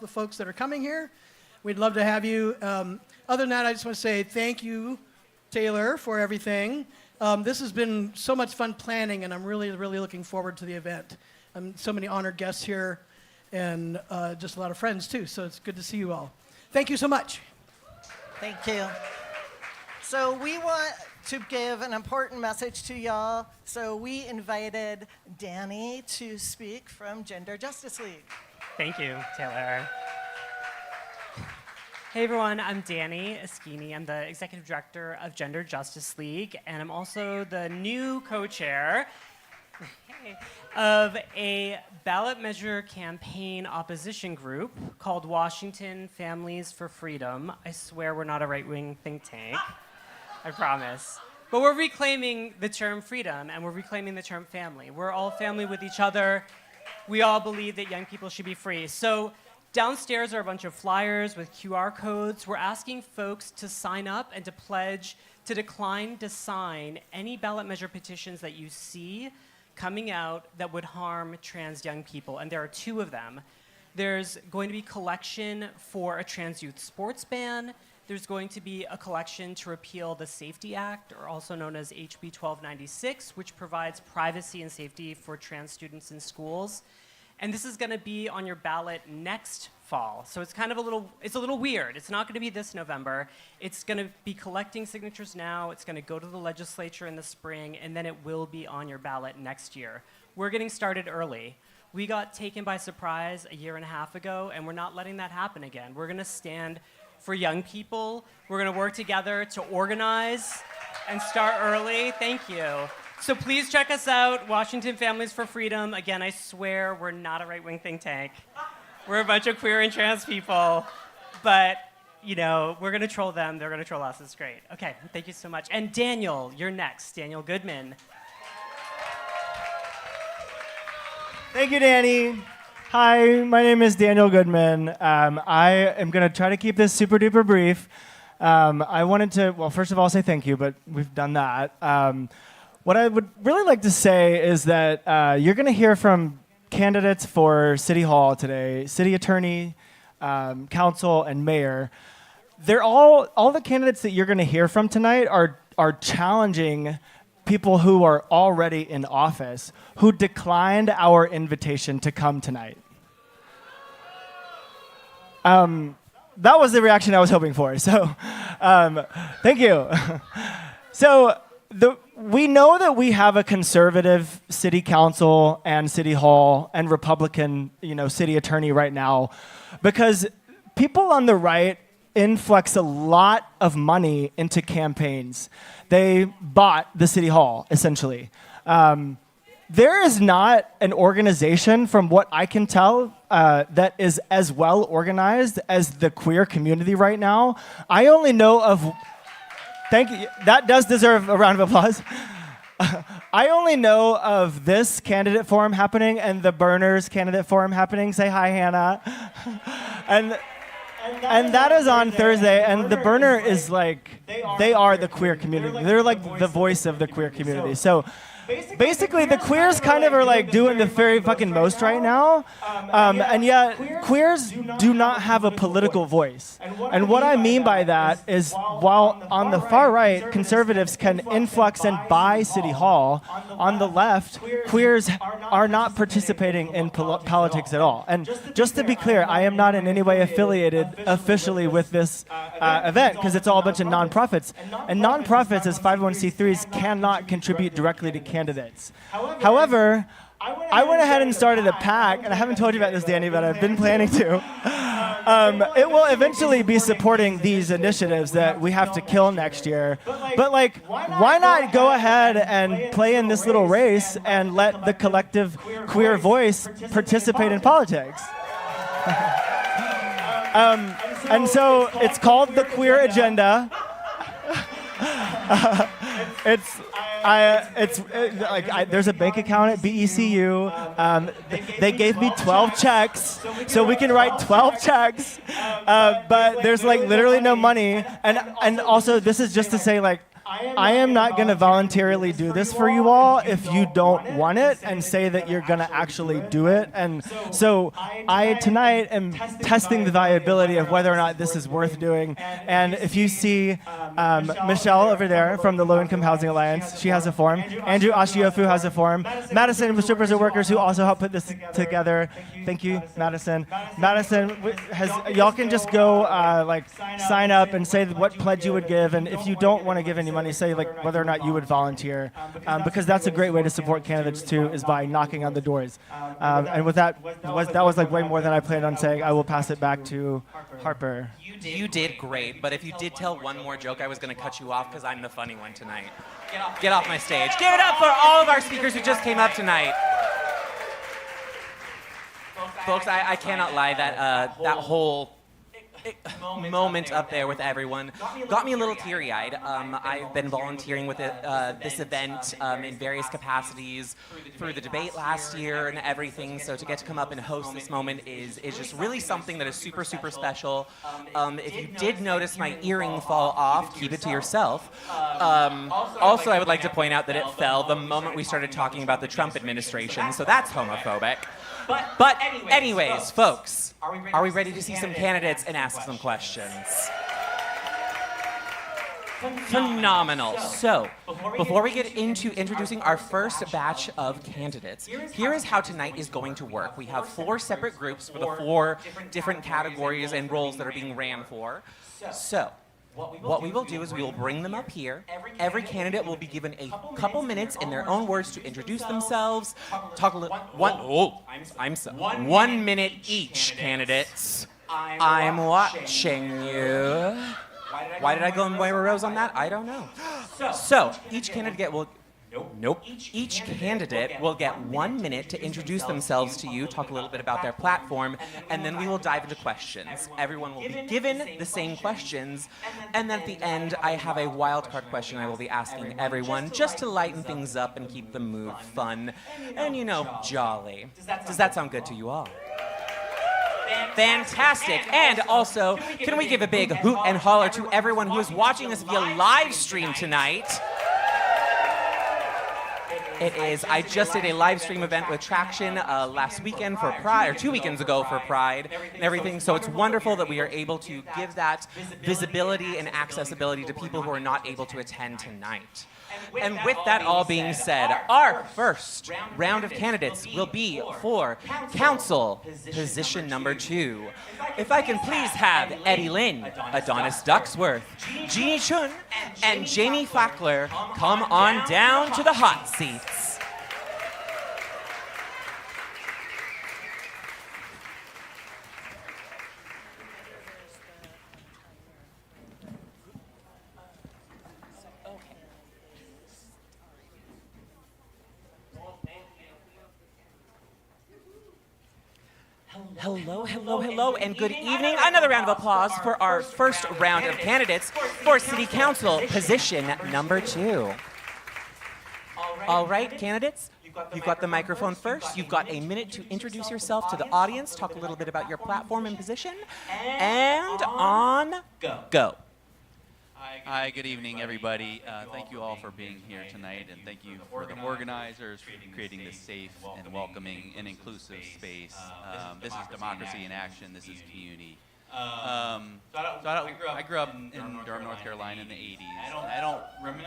the folks that are coming here. We'd love to have you. Other than that, I just want to say thank you, Taylor, for everything. This has been so much fun planning, and I'm really, really looking forward to the event. So many honored guests here, and just a lot of friends, too, so it's good to see you all. Thank you so much. Thank you. So we want to give an important message to y'all, so we invited Danny to speak from Gender Justice League. Thank you, Taylor. Hey everyone, I'm Danny Eschini. I'm the Executive Director of Gender Justice League, and I'm also the new co-chair of a ballot measure campaign opposition group called Washington Families for Freedom. I swear we're not a right-wing think tank, I promise. But we're reclaiming the term freedom, and we're reclaiming the term family. We're all family with each other. We all believe that young people should be free. So downstairs are a bunch of flyers with QR codes. We're asking folks to sign up and to pledge to decline to sign any ballot measure petitions that you see coming out that would harm trans young people, and there are 2 of them. There's going to be collection for a trans youth sports ban. There's going to be a collection to repeal the SAFETY Act, or also known as HB 1296, which provides privacy and safety for trans students in schools. And this is going to be on your ballot next fall. So it's kind of a little weird. It's not going to be this November. It's going to be collecting signatures now. It's going to go to the legislature in the spring, and then it will be on your ballot next year. We're getting started early. We got taken by surprise a year and a half ago, and we're not letting that happen again. We're going to stand for young people. We're going to work together to organize and start early. Thank you. So please check us out, Washington Families for Freedom. Again, I swear we're not a right-wing think tank. We're a bunch of queer and trans people. But, you know, we're going to troll them. They're going to troll us. It's great. Okay, thank you so much. And Daniel, you're next. Daniel Goodman. Thank you, Danny. Hi, my name is Daniel Goodman. I am going to try to keep this super duper brief. I wanted to, well, first of all, say thank you, but we've done that. What I would really like to say is that you're going to hear from candidates for City Hall today, City Attorney, Council, and Mayor. They're all the candidates that you're going to hear from tonight are challenging people who are already in office, who declined our invitation to come tonight. That was the reaction I was hoping for, so thank you. So we know that we have a conservative city council and city hall and Republican, city attorney right now, because people on the right influx a lot of money into campaigns. They bought the city hall, essentially. There is not an organization, from what I can tell, that is as well organized as the queer community right now. I only know of... Thank you. That does deserve a round of applause. I only know of this candidate forum happening and the Burners candidate forum happening. Say hi, Hannah. And that is on Thursday. And the Burner is like, they are the queer community. They're like the voice of the queer community. So basically, the queers kind of are like doing the very fucking most right now, and yet queers do not have a political voice. And what I mean by that is, while on the far right, conservatives can influx and buy City Hall, on the left, queers are not participating in politics at all. And just to be clear, I am not in any way affiliated officially with this event, because it's all a bunch of nonprofits. And nonprofits as 501c3s cannot contribute directly to candidates. However, I went ahead and started a PAC, and I haven't told you about this, Danny, but I've been planning to. It will eventually be supporting these initiatives that we have to kill next year. But why not go ahead and play in this little race and let the collective queer voice participate in politics? And so it's called the Queer Agenda. There's a bank account at BECU. They gave me 12 checks, so we can write 12 checks. But there's literally no money. And also, this is just to say I am not going to voluntarily do this for you all if you don't want it and say that you're going to actually do it. And so I tonight am testing the viability of whether or not this is worth doing. And if you see Michelle over there from the Low Income Housing Alliance, she has a form. Andrew Ashiofu has a form. Madison with Strippers and Workers, who also helped put this together. Thank you, Madison. Madison has, y'all can just go sign up and say what pledge you would give. And if you don't want to give any money, say whether or not you would volunteer, because that's a great way to support candidates too, is by knocking on the doors. And with that was way more than I planned on saying. I will pass it back to Harper. You did great, but if you did tell one more joke, I was going to cut you off because I'm the funny one tonight. Get off my stage. Give it up for all of our speakers who just came up tonight. Folks, I cannot lie, that whole moment up there with everyone got me a little teary-eyed. I've been volunteering with this event in various capacities through the debate last year and everything, so to get to come up and host this moment is just really something that is super, super special. If you did notice my earring fall off, keep it to yourself. Also, I would like to point out that it fell the moment we started talking about the Trump administration, so that's homophobic. But anyways, folks, are we ready to see some candidates and ask some questions? Phenomenal. So, before we get into introducing our first batch of candidates, here is how tonight is going to work. We have 4 separate groups for the 4 different categories and roles that are being ran for. So, what we will do is we will bring them up here. Every candidate will be given a couple minutes in their own words to introduce themselves. Talk a little. 1 minute each, candidates. I'm watching you. Why did I go in Moira Rose on that? I don't know. So each candidate will. Nope. Each candidate will get 1 minute to introduce themselves to you, talk a little bit about their platform, and then we will dive into questions. Everyone will be given the same questions, and then at the end, I have a wild card question I will be asking everyone just to lighten things up and keep the mood fun and, jolly. Does that sound good to you all? Fantastic. And also, can we give a big hoot and holler to everyone who is watching us via live stream tonight? It is. I just did a live stream event with Traction last weekend for Pride, or 2 weekends ago for Pride and everything. So it's wonderful that we are able to give that visibility and accessibility to people who are not able to attend tonight. And with that all being said, our first round of candidates will be for Council Position number 2. If I can please have Eddie Lynn, Adonis Ducksworth, Jeannie Chun, and Jamie Fackler come on down to the hot seats. Hello, and good evening. Another round of applause for our first round of candidates for City Council Position number 2. All right, candidates, you've got the microphone first. You've got a minute to introduce yourself to the audience, talk a little bit about your platform and position, and on go. Hi, good evening, everybody. Thank you all for being here tonight, and thank you for the organizers for creating this safe and welcoming and inclusive space. This is democracy in action. This is community. I grew up in Durham, North Carolina in the 80s. I don't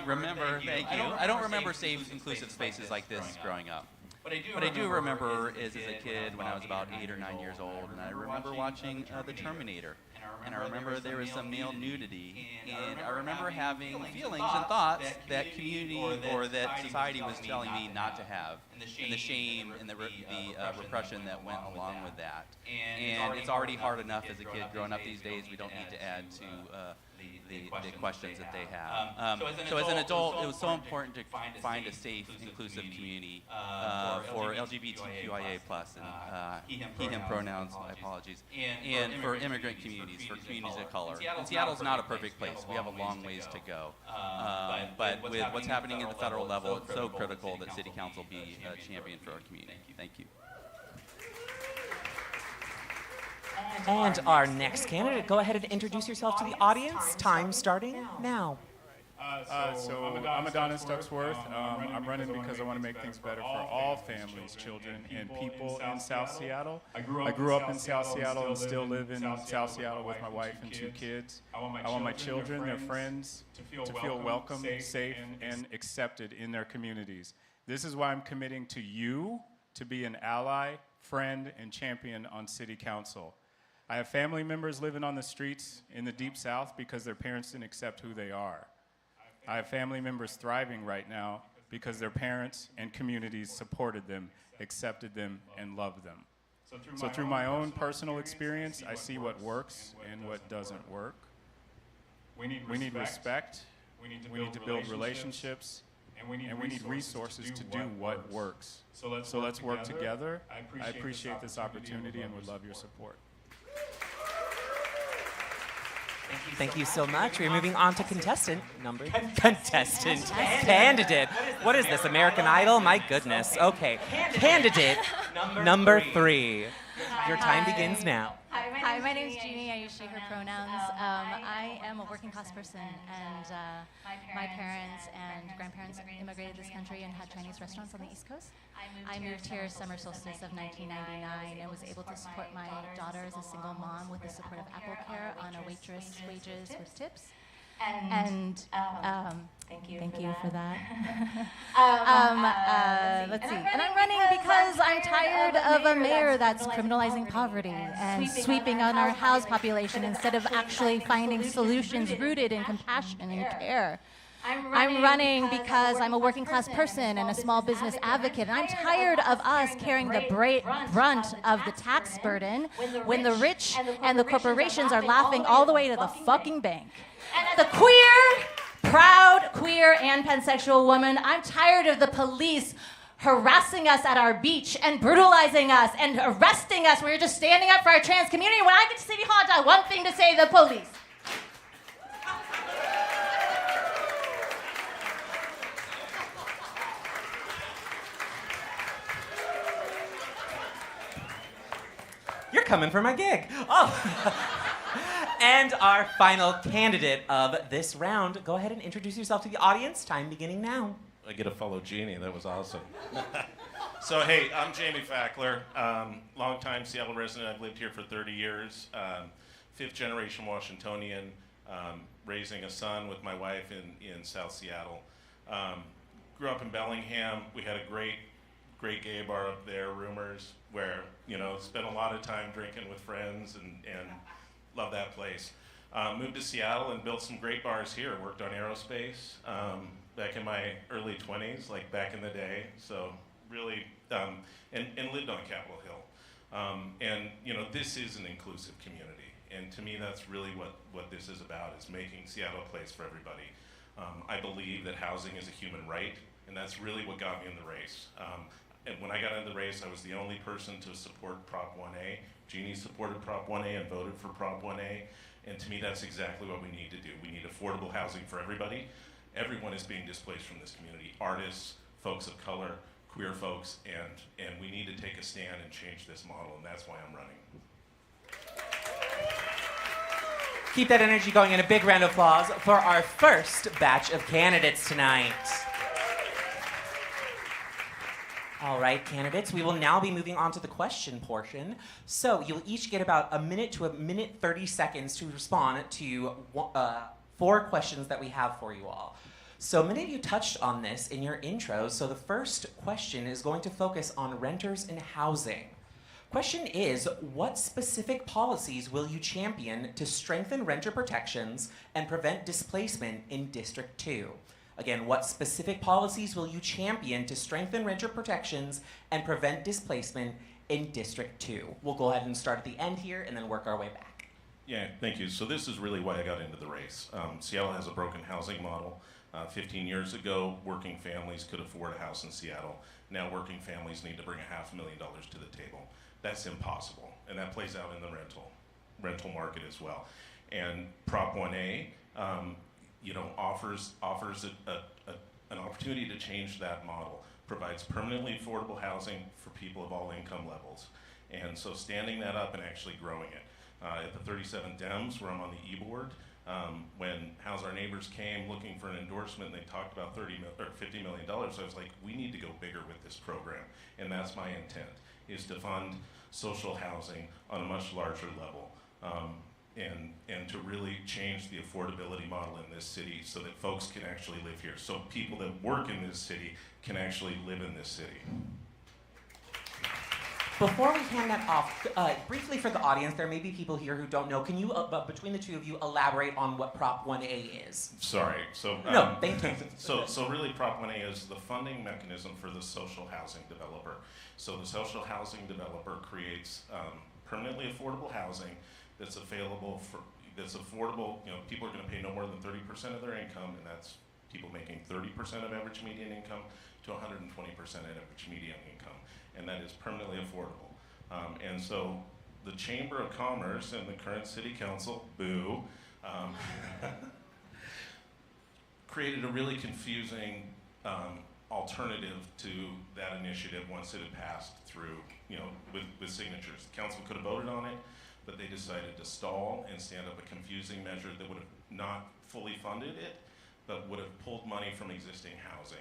remember, thank you. I don't remember safe, inclusive spaces like this growing up. What I do remember is as a kid when I was about 8 or 9 years old, and I remember watching The Terminator. And I remember there was some male nudity, and I remember having feelings and thoughts that community or that society was telling me not to have, and the shame and the repression that went along with that. And it's already hard enough as a kid growing up these days. We don't need to add to the questions that they have. So as an adult, it was so important to find a safe, inclusive community for LGBTQIA+, and he/him pronouns, my apologies, and for immigrant communities, for communities of color. And Seattle's not a perfect place. We have a long ways to go. But with what's happening at the federal level, it's so critical that City Council be a champion for our community. Thank you. And our next candidate, go ahead and introduce yourself to the audience. Time starting now. So I'm Adonis Ducksworth. I'm running because I want to make things better for all families, children, and people in South Seattle. I grew up in South Seattle and still live in South Seattle with my wife and 2 kids. I want my children, their friends, to feel welcome, safe, and accepted in their communities. This is why I'm committing to you to be an ally, friend, and champion on City Council. I have family members living on the streets in the Deep South because their parents didn't accept who they are. I have family members thriving right now because their parents and communities supported them, accepted them, and loved them. So through my own personal experience, I see what works and what doesn't work. We need respect, we need to build relationships, and we need resources to do what works. So let's work together. I appreciate this opportunity and would love your support. Thank you so much. We're moving on to candidate. What is this, American Idol? My goodness. Okay. Candidate number 3. Your time begins now. Hi, my name is Jeannie. I use she, her pronouns. I am a working class person, and my parents and grandparents immigrated to this country and had Chinese restaurants on the East Coast. I moved here summer solstice of 1999 and was able to support my daughter as a single mom with the support of Apple Care on a waitress wages with tips. And thank you for that. Let's see. And I'm running because I'm tired of a mayor that's criminalizing poverty and sweeping on our house population instead of actually finding solutions rooted in compassion and care. I'm running because I'm a working class person and a small business advocate, and I'm tired of us carrying the brunt of the tax burden when the rich and the corporations are laughing all the way to the fucking bank. The proud queer and pansexual woman, I'm tired of the police harassing us at our beach and brutalizing us and arresting us when we're just standing up for our trans community. When I get to City Hall, I have one thing to say: the police. You're coming for my gig. Oh. And our final candidate of this round. Go ahead and introduce yourself to the audience. Time beginning now. I get to follow Jeannie. That was awesome. So, hey, I'm Jamie Fackler, longtime Seattle resident. I've lived here for 30 years. 5th generation Washingtonian, raising a son with my wife in South Seattle. Grew up in Bellingham. We had a great gay bar up there, Rumors, where, spent a lot of time drinking with friends and love that place. Moved to Seattle and built some great bars here. Worked on aerospace back in my early 20s, like back in the day. So really, and lived on Capitol Hill. And this is an inclusive community. And to me, that's really what this is about, is making Seattle a place for everybody. I believe that housing is a human right, and that's really what got me in the race. And when I got into the race, I was the only person to support Prop 1A. Jeannie supported Prop 1A and voted for Prop 1A. And to me, that's exactly what we need to do. We need affordable housing for everybody. Everyone is being displaced from this community. Artists, folks of color, queer folks, and we need to take a stand and change this model, and that's why I'm running. Keep that energy going, and a big round of applause for our first batch of candidates tonight. All right, candidates, we will now be moving on to the question portion. So you'll each get about a minute to a minute 30 seconds to respond to 4 questions that we have for you all. So many of you touched on this in your intros, so the first question is going to focus on renters and housing. Question is, what specific policies will you champion to strengthen renter protections and prevent displacement in District 2? Again, what specific policies will you champion to strengthen renter protections and prevent displacement in District 2? We'll go ahead and start at the end here and then work our way back. Yeah, thank you. So this is really why I got into the race. Seattle has a broken housing model. 15 years ago, working families could afford a house in Seattle. Now working families need to bring $500,000 to the table. That's impossible, and that plays out in the rental market as well. And Prop 1A, offers an opportunity to change that model, provides permanently affordable housing for people of all income levels. And so standing that up and actually growing it. At the 37 Dems, where I'm on the E-board, When House Our Neighbors came looking for an endorsement, and they talked about $50 million, I was like, we need to go bigger with this program. And that's my intent, is to fund social housing on a much larger level. And to really change the affordability model in this city so that folks can actually live here. So people that work in this city can actually live in this city. Before we hand that off, briefly for the audience, there may be people here who don't know. Can you, between the two of you, elaborate on what Prop 1A is? Sorry. So no, thank you. So really, Prop 1A is the funding mechanism for the social housing developer. So the social housing developer creates permanently affordable housing that's available that's affordable. You know, people are going to pay no more than 30% of their income, and that's people making 30% of average median income to 120% of average median income, and that is permanently affordable. And so the Chamber of Commerce and the current City Council, boo, created a really confusing alternative to that initiative once it had passed through, with signatures. The council could have voted on it, but they decided to stall and stand up a confusing measure that would have not fully funded it, but would have pulled money from existing housing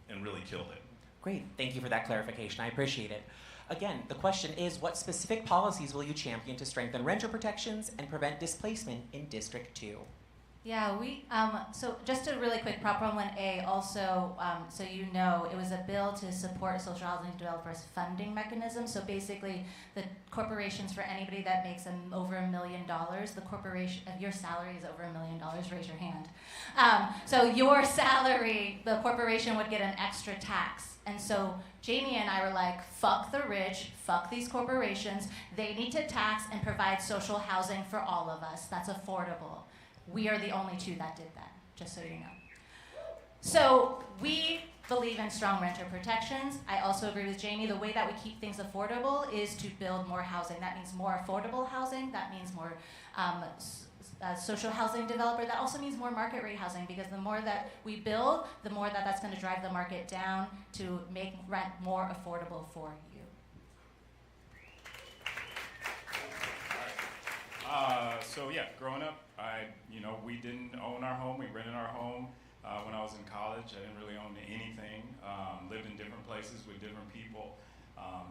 and really killed it. Great, thank you for that clarification, I appreciate it. Again, the question is, what specific policies will you champion to strengthen renter protections and prevent displacement in District 2? Yeah, so just a really quick, Prop 1A also, so you know, it was a bill to support social housing developers funding mechanism. So basically, the corporations, for anybody that makes over $1 million, the corporation, if your salary is over $1 million, raise your hand. So your salary, the corporation would get an extra tax. And so Jamie and I were like, fuck the rich, fuck these corporations. They need to tax and provide social housing for all of us that's affordable. We are the only two that did that, just so you know. So we believe in strong renter protections. I also agree with Jamie, the way that we keep things affordable is to build more housing. That means more affordable housing, that means more social housing developer, that also means more market rate housing, because the more that we build, the more that that's gonna drive the market down to make rent more affordable for you. So yeah, growing up, we didn't own our home. We rented our home when I was in college. I didn't really own anything. Lived in different places with different people.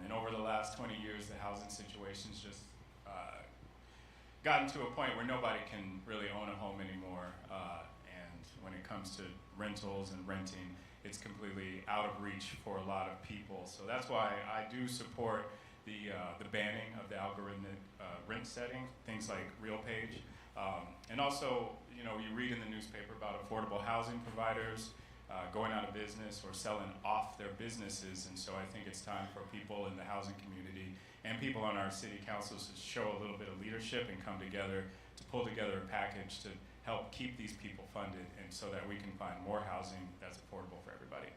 And over the last 20 years, the housing situation's just gotten to a point where nobody can really own a home anymore. And when it comes to rentals and renting, it's completely out of reach for a lot of people. So that's why I do support the banning of the algorithmic rent setting, things like RealPage. And also, you read in the newspaper about affordable housing providers going out of business or selling off their businesses. And so I think it's time for people in the housing community and people on our city councils to show a little bit of leadership and come together to pull together a package to help keep these people funded, and so that we can find more housing that's affordable for everybody.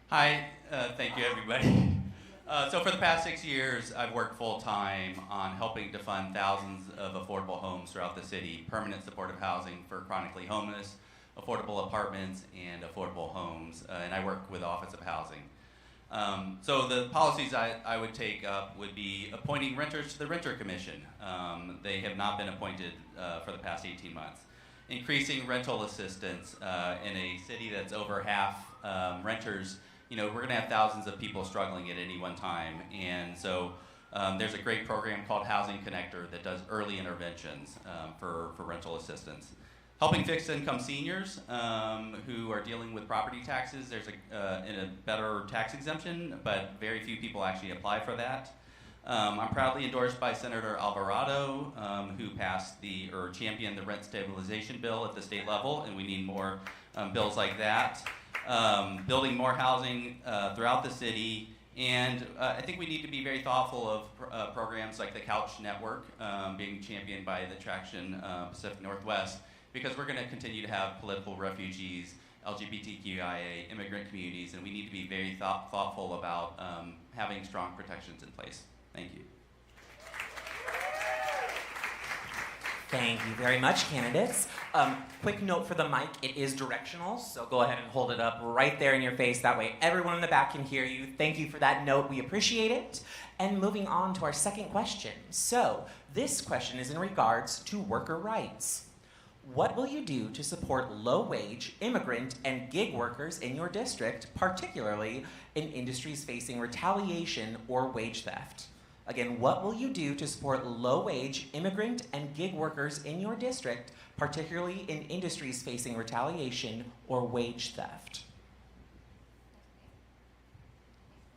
Hi, thank you everybody. So for the past 6 years, I've worked full-time on helping to fund thousands of affordable homes throughout the city, permanent supportive housing for chronically homeless, affordable apartments, and affordable homes, and I work with the Office of Housing. So the policies I would take up would be appointing renters to the Renter Commission. They have not been appointed for the past 18 months. Increasing rental assistance in a city that's over half renters. We're going to have thousands of people struggling at any one time, and so there's a great program called Housing Connector that does early interventions for rental assistance. Helping fixed-income seniors who are dealing with property taxes. There's a better tax exemption, but very few people actually apply for that. I'm proudly endorsed by Senator Alvarado, who championed the rent stabilization bill at the state level, and we need more bills like that. Building more housing throughout the city, and I think we need to be very thoughtful of programs like the Couch Network being championed by the Traction Pacific Northwest, because we're going to continue to have political refugees, LGBTQIA, immigrant communities, and we need to be very thoughtful about having strong protections in place. Thank you. Thank you very much, candidates. Quick note for the mic, it is directional, so go ahead and hold it up right there in your face. That way everyone in the back can hear you. Thank you for that note, we appreciate it. And moving on to our second question. So, this question is in regards to worker rights. What will you do to support low-wage, immigrant, and gig workers in your district, particularly in industries facing retaliation or wage theft? Again, what will you do to support low-wage, immigrant, and gig workers in your district, particularly in industries facing retaliation or wage theft?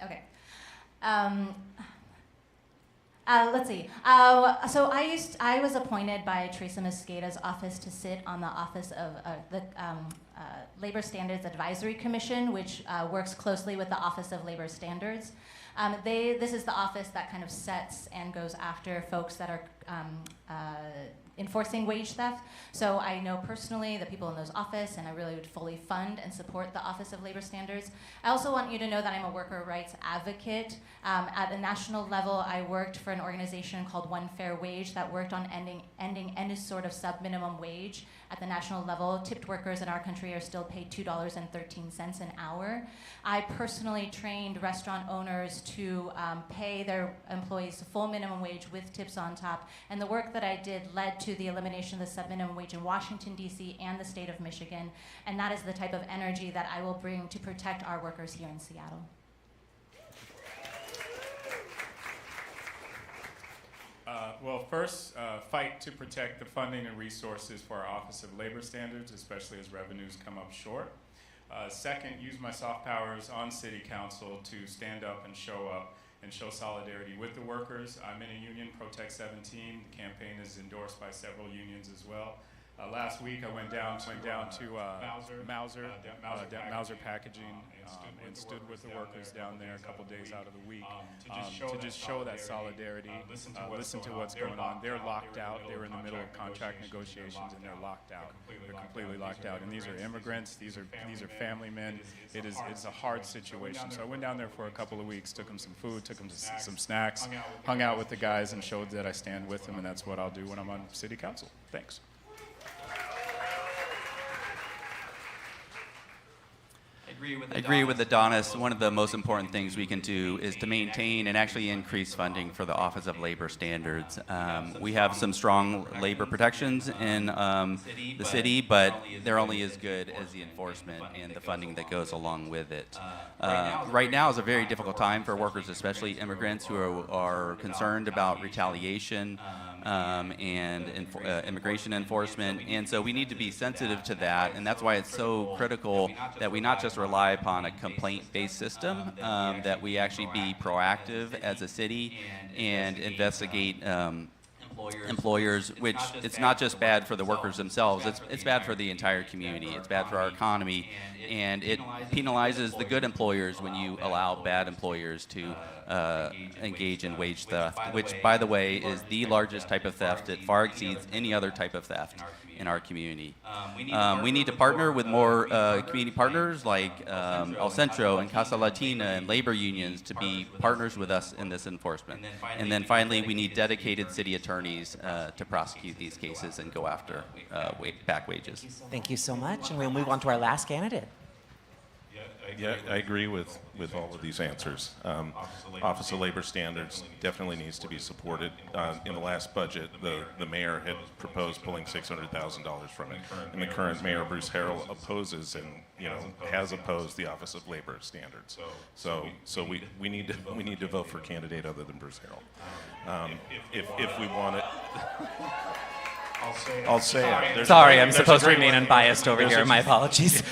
Okay. Let's see. So I was appointed by Teresa Mosqueda's office to sit on the office of the Labor Standards Advisory Commission, which works closely with the Office of Labor Standards. This is the office that kind of sets and goes after folks that are enforcing wage theft. So I know personally the people in those office, and I really would fully fund and support the Office of Labor Standards. I also want you to know that I'm a worker rights advocate. At a national level, I worked for an organization called One Fair Wage that worked on ending any sort of sub-minimum wage. At the national level, tipped workers in our country are still paid $2.13 an hour. I personally trained restaurant owners to pay their employees full minimum wage with tips on top, and the work that I did led to the elimination of the sub-minimum wage in Washington, D.C. and the state of Michigan, and that is the type of energy that I will bring to protect our workers here in Seattle. Well, first, fight to protect the funding and resources for our Office of Labor Standards, especially as revenues come up short. Second, use my soft powers on City Council to stand up and show solidarity with the workers. I'm in a union, Protect 17. The campaign is endorsed by several unions as well. Last week, I went down to Mauser Packaging and stood with the workers down there a couple days out of the week to just show that solidarity, listen to what's going on. They're locked out. They were in the middle of contract negotiations, and they're locked out. They're completely locked out. And these are immigrants. These are family men. It's a hard situation. So I went down there for a couple of weeks, took them some food, took them some snacks, hung out with the guys, and showed that I stand with them, and that's what I'll do when I'm on City Council. Thanks. I agree with Adonis. One of the most important things we can do is to maintain and actually increase funding for the Office of Labor Standards. We have some strong labor protections in the city, but they're only as good as the enforcement and the funding that goes along with it. Right now is a very difficult time for workers, especially immigrants who are concerned about retaliation and immigration enforcement, and so we need to be sensitive to that, and that's why it's so critical that we not just rely upon a complaint-based system, that we actually be proactive as a city and investigate employers, which it's not just bad for the workers themselves, it's bad for the entire community, it's bad for our economy, and it penalizes the good employers when you allow bad employers to engage in wage theft, which, by the way, is the largest type of theft. It far exceeds any other type of theft in our community. We need to partner with more community partners like El Centro and Casa Latina and labor unions to be partners with us in this enforcement. And then finally, we need dedicated city attorneys to prosecute these cases and go after back wages. Thank you so much, and we'll move on to our last candidate. Yeah, I agree with all of these answers. Office of Labor Standards definitely needs to be supported. In the last budget, the mayor had proposed pulling $600,000 from it, and the current mayor, Bruce Harrell, opposes and has opposed the Office of Labor Standards. So we need to vote for a candidate other than Bruce Harrell. If we want it. I'll say it. Sorry, I'm supposed to remain unbiased over here. My apologies.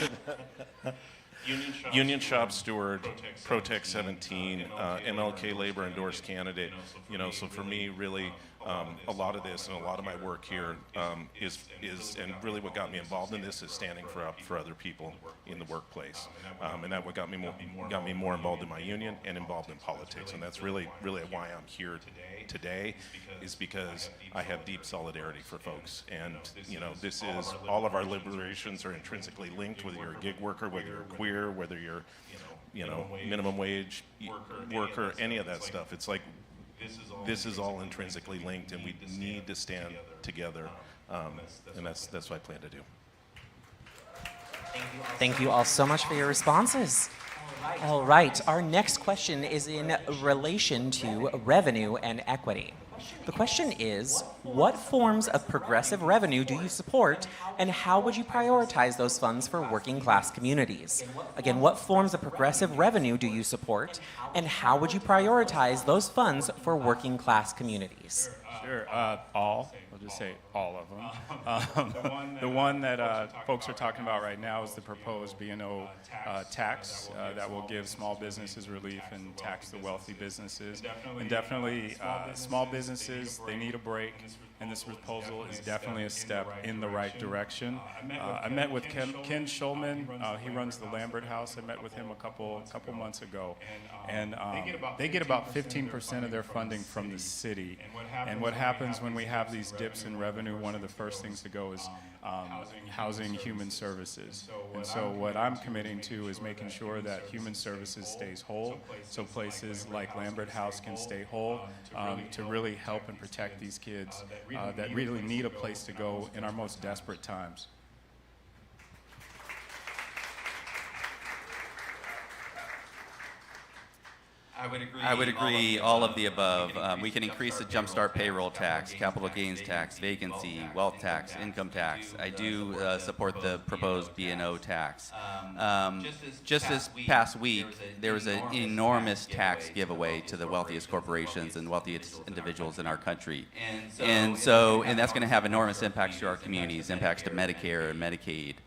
Union Shop Steward, Protect 17, MLK Labor endorsed candidate. So for me, really, a lot of this and a lot of my work here is, and really what got me involved in this is standing up for other people in the workplace, and that what got me more involved in my union and involved in politics, and that's really why I'm here today, is because I have deep solidarity for folks, and this is all of our liberations are intrinsically linked, whether you're a gig worker, whether you're queer, whether you're minimum wage worker, any of that stuff. It's like this is all intrinsically linked, and we need to stand together, and that's what I plan to do. Thank you all so much for your responses. All right, our next question is in relation to revenue and equity. The question is, what forms of progressive revenue do you support, and how would you prioritize those funds for working class communities? Again, what forms of progressive revenue do you support, and how would you prioritize those funds for working class communities? Sure, all. I'll just say all of them. The one that folks are talking about right now is the proposed B&O tax that will give small businesses relief and tax the wealthy businesses. And definitely, small businesses, they need a break. And this proposal is definitely a step in the right direction. I met with Ken Schulman. He runs the Lambert House. I met with him a couple months ago, and they get about 15% of their funding from the city. And what happens when we have these dips in revenue? One of the first things to go is housing, human services. And so what I'm committing to is making sure that human services stays whole, so places like Lambert House can stay whole, to really help and protect these kids that really need a place to go in our most desperate times. I would agree, all of the above. We can increase the Jumpstart payroll tax, capital gains tax, vacancy, wealth tax, income tax. I do support the proposed B&O tax. Just this past week, there was an enormous tax giveaway to the wealthiest corporations and wealthiest individuals in our country. And that's going to have enormous impacts to our communities, impacts to Medicare and Medicaid.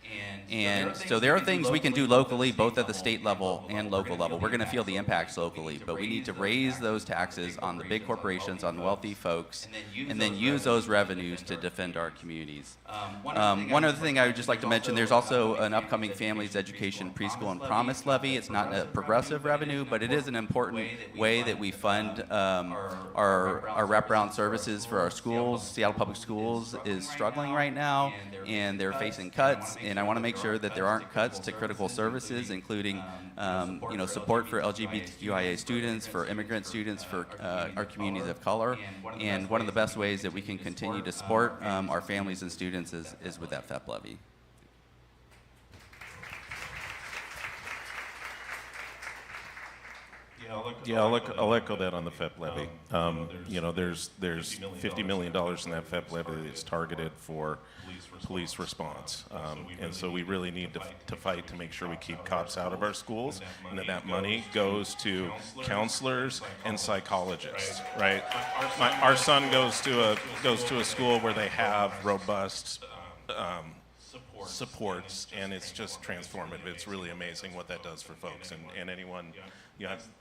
And so there are things we can do locally, both at the state level and local level. We're going to feel the impacts locally, but we need to raise those taxes on the big corporations, on wealthy folks, and then use those revenues to defend our communities. One other thing I would just like to mention, there's also an upcoming Families Education Preschool and Promise Levy. It's not a progressive revenue, but it is an important way that we fund our wraparound services for our schools. Seattle Public Schools is struggling right now, and they're facing cuts, and I want to make sure that there aren't cuts to critical services, including support for LGBTQIA students, for immigrant students, for our communities of color. And one of the best ways that we can continue to support our families and students is with that FEP levy. Yeah, I'll echo that on the FEP levy. There's $50 million in that FEP levy that's targeted for police response. And so we really need to fight to make sure we keep cops out of our schools, and that money goes to counselors and psychologists, right? Our son goes to a school where they have robust supports, and it's just transformative. It's really amazing what that does for folks, and anyone,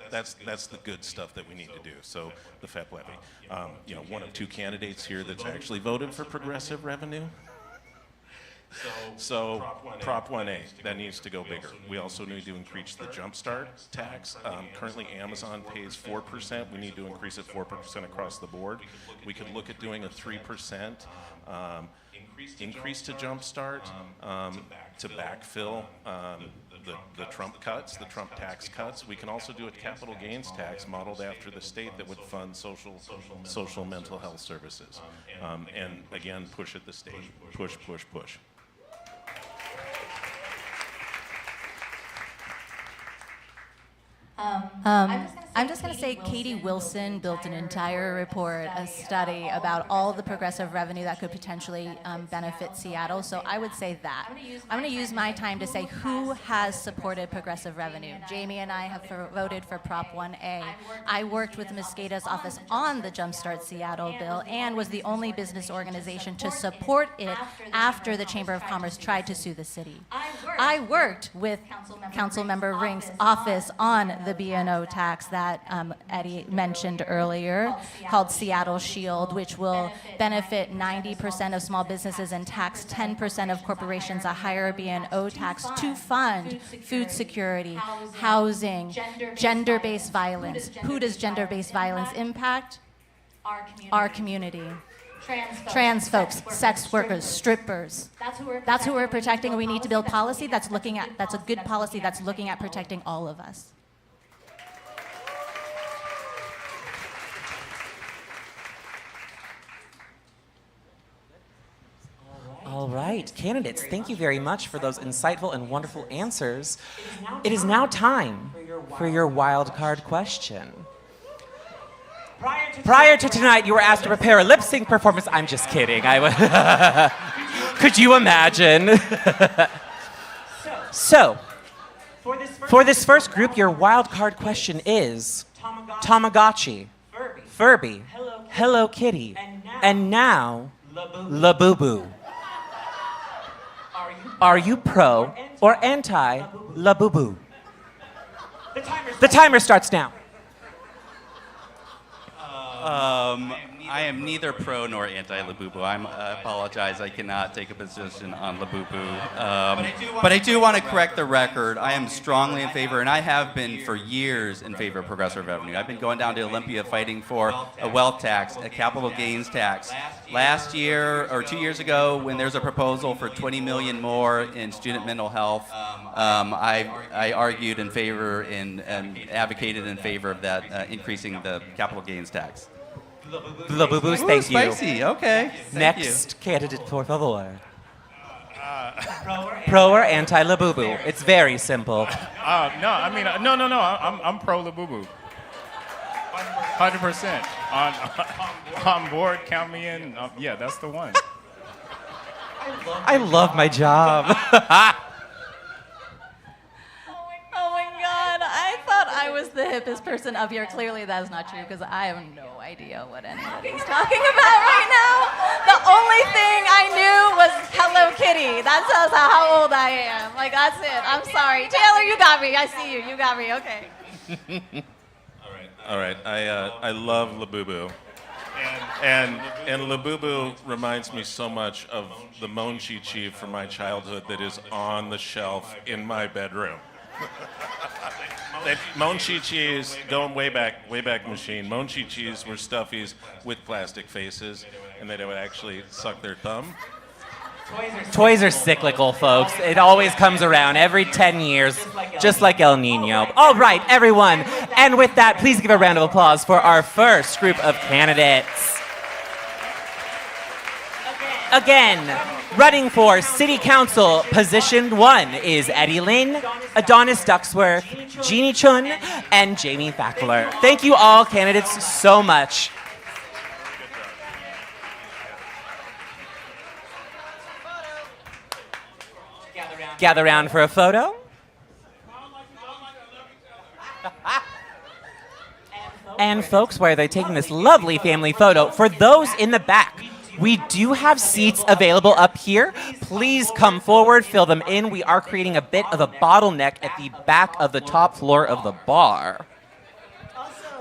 that's the good stuff that we need to do. So the FEP levy, one of two candidates here that's actually voted for progressive revenue. So Prop 1A, that needs to go bigger. We also need to increase the Jumpstart tax. Currently Amazon pays 4%. We need to increase it 4% across the board. We could look at doing a 3% increase to Jumpstart to backfill the Trump cuts, the Trump tax cuts. We can also do a capital gains tax modeled after the state that would fund social mental health services. And again, push at the state. Push, push, push. I'm just going to say Katie Wilson built an entire report, a study about all the progressive revenue that could potentially benefit Seattle. So I would say that. I'm going to use my time to say who has supported progressive revenue. Jamie and I have voted for Prop 1A. I worked with Mosqueda's office on the Jumpstart Seattle bill and was the only business organization to support it after the Chamber of Commerce tried to sue the city. I worked with Councilmember Rink's office on the B&O tax that Eddie mentioned earlier, called Seattle Shield, which will benefit 90% of small businesses and tax 10% of corporations, a higher B&O tax to fund food security, housing, gender-based violence. Who does gender-based violence impact? Our community. Trans folks, sex workers, strippers. That's who we're protecting, and we need to build policy that's a good policy that's looking at protecting all of us. right, candidates, thank you very much for those insightful and wonderful answers. It is now time for your wild card question. Prior to tonight, you were asked to prepare a lip sync performance. I'm just kidding. Could you imagine? So, for this first group, your wild card question is Tamagotchi, Furby, Hello Kitty, and now Labubu. Are you pro or anti Labubu? The timer starts now. I am neither pro nor anti-Labubu. I apologize. I cannot take a position on Labubu. But I do want to correct the record. I am strongly in favor, and I have been for years in favor of progressive revenue. I've been going down to Olympia fighting for a wealth tax, a capital gains tax. Last year or 2 years ago, when there's a proposal for 20 million more in student mental health, I argued in favor and advocated in favor of that, increasing the capital gains tax. Labubus, thank you. Spicy. Okay. Next candidate, por favor. Pro or anti Labubu? It's very simple. No, I mean, no. I'm pro Labubu. 100%. On board, count me in. Yeah, that's the one. I love my job. Oh my God, I thought I was the hippest person up here. Clearly that's not true because I have no idea what anybody's talking about right now. The only thing I knew was Hello Kitty. That tells how old I am. Like, that's it. I'm sorry. Taylor, you got me. I see you. You got me. Okay. All right. I love Labubu. And Labubu reminds me so much of the Mon Chi from my childhood that is on the shelf in my bedroom. That Mon Chi-Chis, going way back machine, Mon Chi-Chis were stuffies with plastic faces, and they would actually suck their thumb. Toys are cyclical, folks. It always comes around every 10 years, just like El Nino. All right, everyone. And with that, please give a round of applause for our first group of candidates. Again, running for City Council, position 1 is Eddie Lin, Adonis Ducksworth, Jeannie Chun, and Jamie Fackler. Thank you all, candidates, so much. Gather round for a photo. And folks, why are they taking this lovely family photo? For those in the back, we do have seats available up here. Please come forward, fill them in. We are creating a bit of a bottleneck at the back of the top floor of the bar.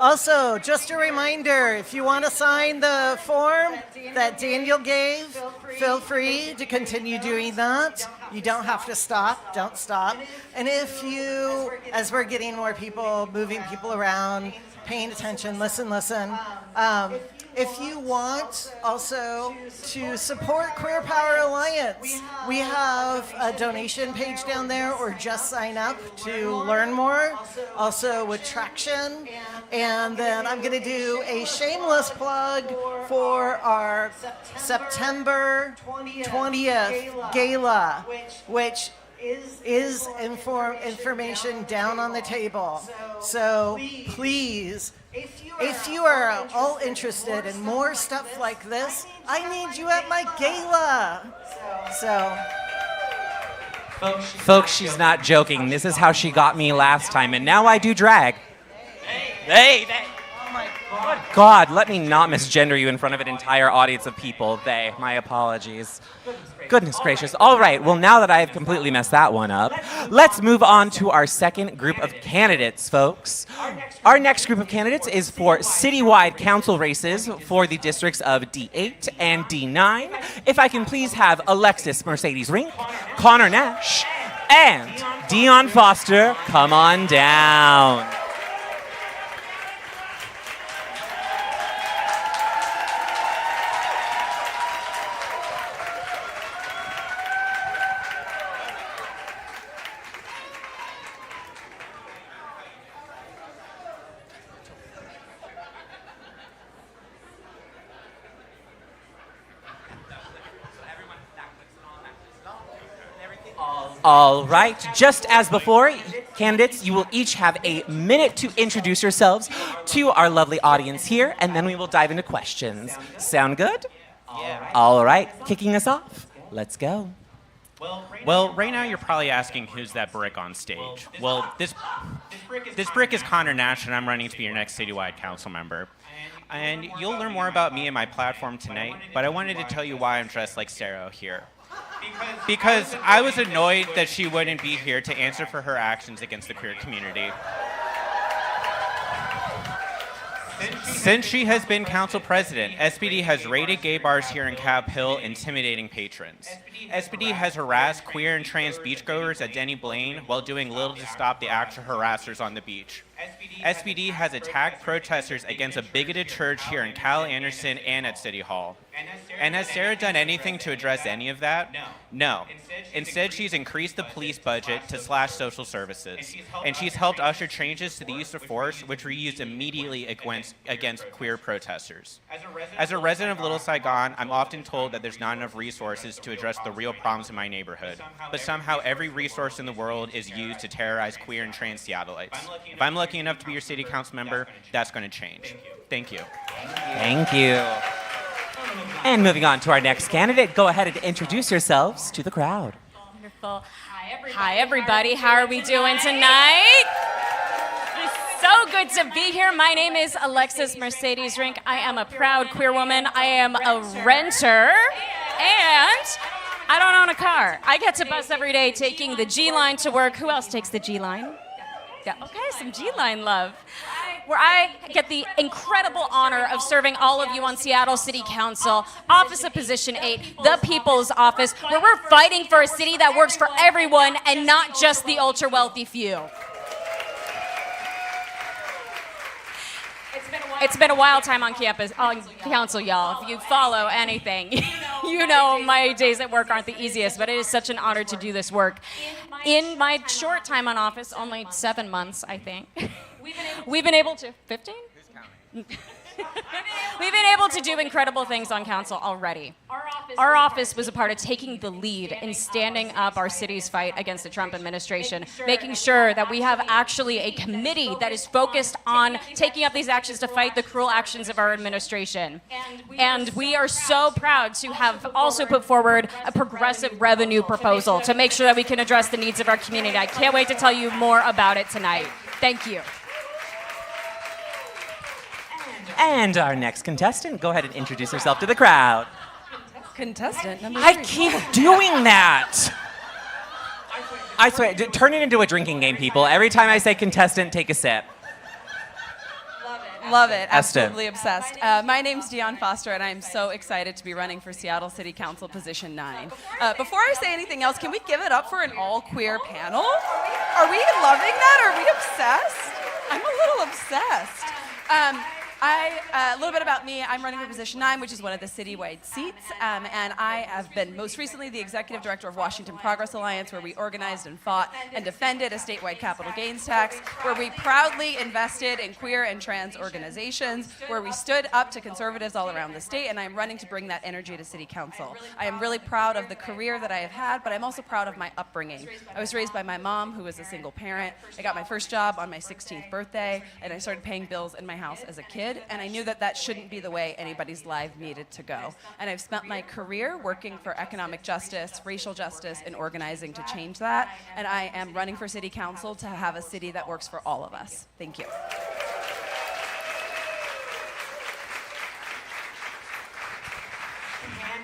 Also, just a reminder, if you want to sign the form that Daniel gave, feel free to continue doing that. You don't have to stop. Don't stop. And if you, as we're getting more people, moving people around, paying attention, listen. If you want also to support Queer Power Alliance, we have a donation page down there, or just sign up to learn more. Also with Traction. And then I'm going to do a shameless plug for our September 20th gala, which is information down on the table. So please, if you are all interested in more stuff like this, I need you at my gala. So, Folks, she's not joking. This is how she got me last time, and now I do drag. Hey. oh my God, let me not misgender you in front of an entire audience of people. My apologies. Goodness gracious. All right, well, now that I have completely messed that one up, let's move on to our second group of candidates, folks. Our next group of candidates is for citywide council races for the districts of D8 and D9. If I can please have Alexis Mercedes Rink, Connor Nash, and Dion Foster come on down. All right, just as before, candidates, you will each have a minute to introduce yourselves to our lovely audience here, and then we will dive into questions. Sound good? Yeah. All right, kicking us off. Let's go. Well, right now you're probably asking who's that brick on stage. Well, this brick is Connor Nash, and I'm running to be your next citywide council member. And you'll learn more about me and my platform tonight, but I wanted to tell you why I'm dressed like Sarah here. Because I was annoyed that she wouldn't be here to answer for her actions against the queer community. Since she has been council president, SPD has raided gay bars here in Cap Hill, intimidating patrons. SPD has harassed queer and trans beachgoers at Denny Blaine while doing little to stop the actual harassers on the beach. SPD has attacked protesters against a bigoted church here in Cal Anderson and at City Hall. And has Sarah done anything to address any of that? No. Instead, she's increased the police budget to slash social services. And she's helped usher changes to the use of force, which were used immediately against queer protesters. As a resident of Little Saigon, I'm often told that there's not enough resources to address the real problems in my neighborhood. But somehow every resource in the world is used to terrorize queer and trans Seattleites. If I'm lucky enough to be your city council member, that's going to change. Thank you. Thank you. And moving on to our next candidate, go ahead and introduce yourselves to the crowd. Wonderful. Hi, everybody. How are we doing tonight? It's so good to be here. My name is Alexis Mercedes Rink. I am a proud queer woman. I am a renter, and I don't own a car. I get to bus every day taking the G line to work. Who else takes the G line? Yeah, okay, some G line love. Where I get the incredible honor of serving all of you on Seattle City Council, Office of Position 8, the People's Office, where we're fighting for a city that works for everyone and not just the ultra-wealthy few. It's been a wild time on campus, on council, y'all. If you follow anything, you know my days at work aren't the easiest, but it is such an honor to do this work. In my short time on office, only 7 months, I think, we've been able to, 15? We've been able to do incredible things on council already. Our office was a part of taking the lead in standing up our city's fight against the Trump administration, making sure that we have actually a committee that is focused on taking up these actions to fight the cruel actions of our administration. And we are so proud to have also put forward a progressive revenue proposal to make sure that we can address the needs of our community. I can't wait to tell you more about it tonight. Thank you. And our next contestant, go ahead and introduce yourself to the crowd. Contestant number I 3. keep doing that. I swear, turn it into a drinking game, people. Every time I say contestant, take a sip. Love it. Esther. Absolutely obsessed. My name's Dionne Foster, and I'm so excited to be running for Seattle City Council Position 9. Before I say anything else, can we give it up for an all-queer panel? Are we loving that? Are we obsessed? I'm a little obsessed. A little bit about me. I'm running for Position 9, which is one of the citywide seats, and I have been most recently the executive director of Washington Progress Alliance, where we organized and fought and defended a statewide capital gains tax, where we proudly invested in queer and trans organizations, where we stood up to conservatives all around the state, and I'm running to bring that energy to City Council. I am really proud of the career that I have had, but I'm also proud of my upbringing. I was raised by my mom, who was a single parent. I got my first job on my 16th birthday, and I started paying bills in my house as a kid. And I knew that that shouldn't be the way anybody's life needed to go. And I've spent my career working for economic justice, racial justice, and organizing to change that. And I am running for city council to have a city that works for all of us. Thank you.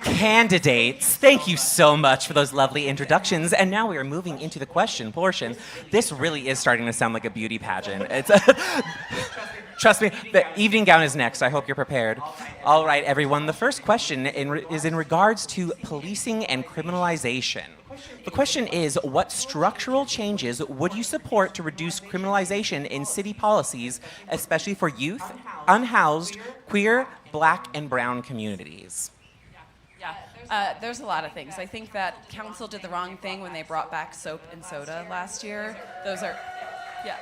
Candidates, thank you so much for those lovely introductions. And now we are moving into the question portion. This really is starting to sound like a beauty pageant. It's trust me, the evening gown is next. I hope you're prepared. All right, everyone. The first question is in regards to policing and criminalization. The question is, what structural changes would you support to reduce criminalization in city policies, especially for youth, unhoused, queer, Black, and brown communities? Yeah, there's a lot of things. I think that council did the wrong thing when they brought back soap and soda last year. Those are, yeah.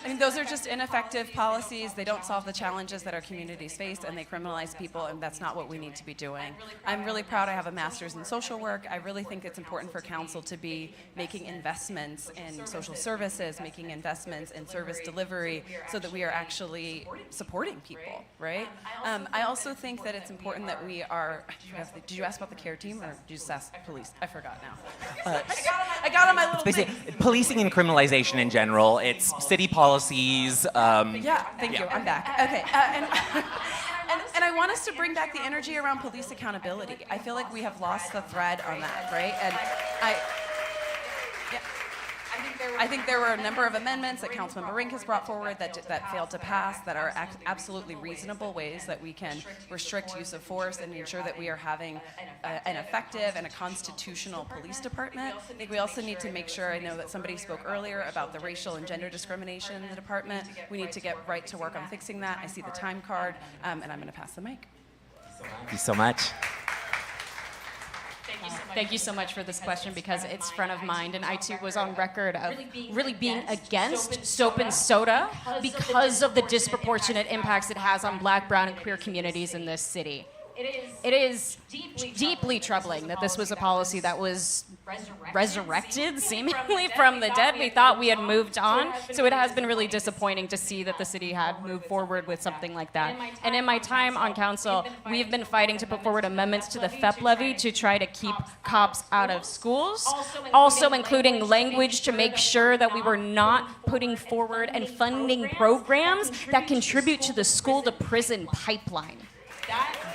I mean, those are just ineffective policies. They don't solve the challenges that our communities face, and they criminalize people, and that's not what we need to be doing. I'm really proud I have a master's in social work. I really think it's important for council to be making investments in social services, making investments in service delivery, so that we are actually supporting people, right? I also think that it's important that we are, did you ask about the care team, or did you just ask police? I forgot now. I got on my little thing. Basically, policing and criminalization in general, it's city policies. Yeah, thank you. I'm back. Okay, and I want us to bring back the energy around police accountability. I feel like we have lost the thread on that, right? And I think there were a number of amendments that Councilmember Rink has brought forward that failed to pass, that are absolutely reasonable ways that we can restrict use of force and ensure that we are having an effective and a constitutional police department. I think we also need to make sure, I know that somebody spoke earlier about the racial and gender discrimination in the department. We need to get right to work on fixing that. I see the time card, and I'm going to pass the mic. Thank you so much. Thank you so much for this question, because it's front of mind, and I too was on record of really being against soap and soda because of the disproportionate impacts it has on Black, brown, and queer communities in this city. It is deeply troubling that this was a policy that was resurrected seemingly from the dead. We thought we had moved on, so it has been really disappointing to see that the city had moved forward with something like that. And in my time on council, we've been fighting to put forward amendments to the FEP levy to try to keep cops out of schools, also including language to make sure that we were not putting forward and funding programs that contribute to the school-to-prison pipeline.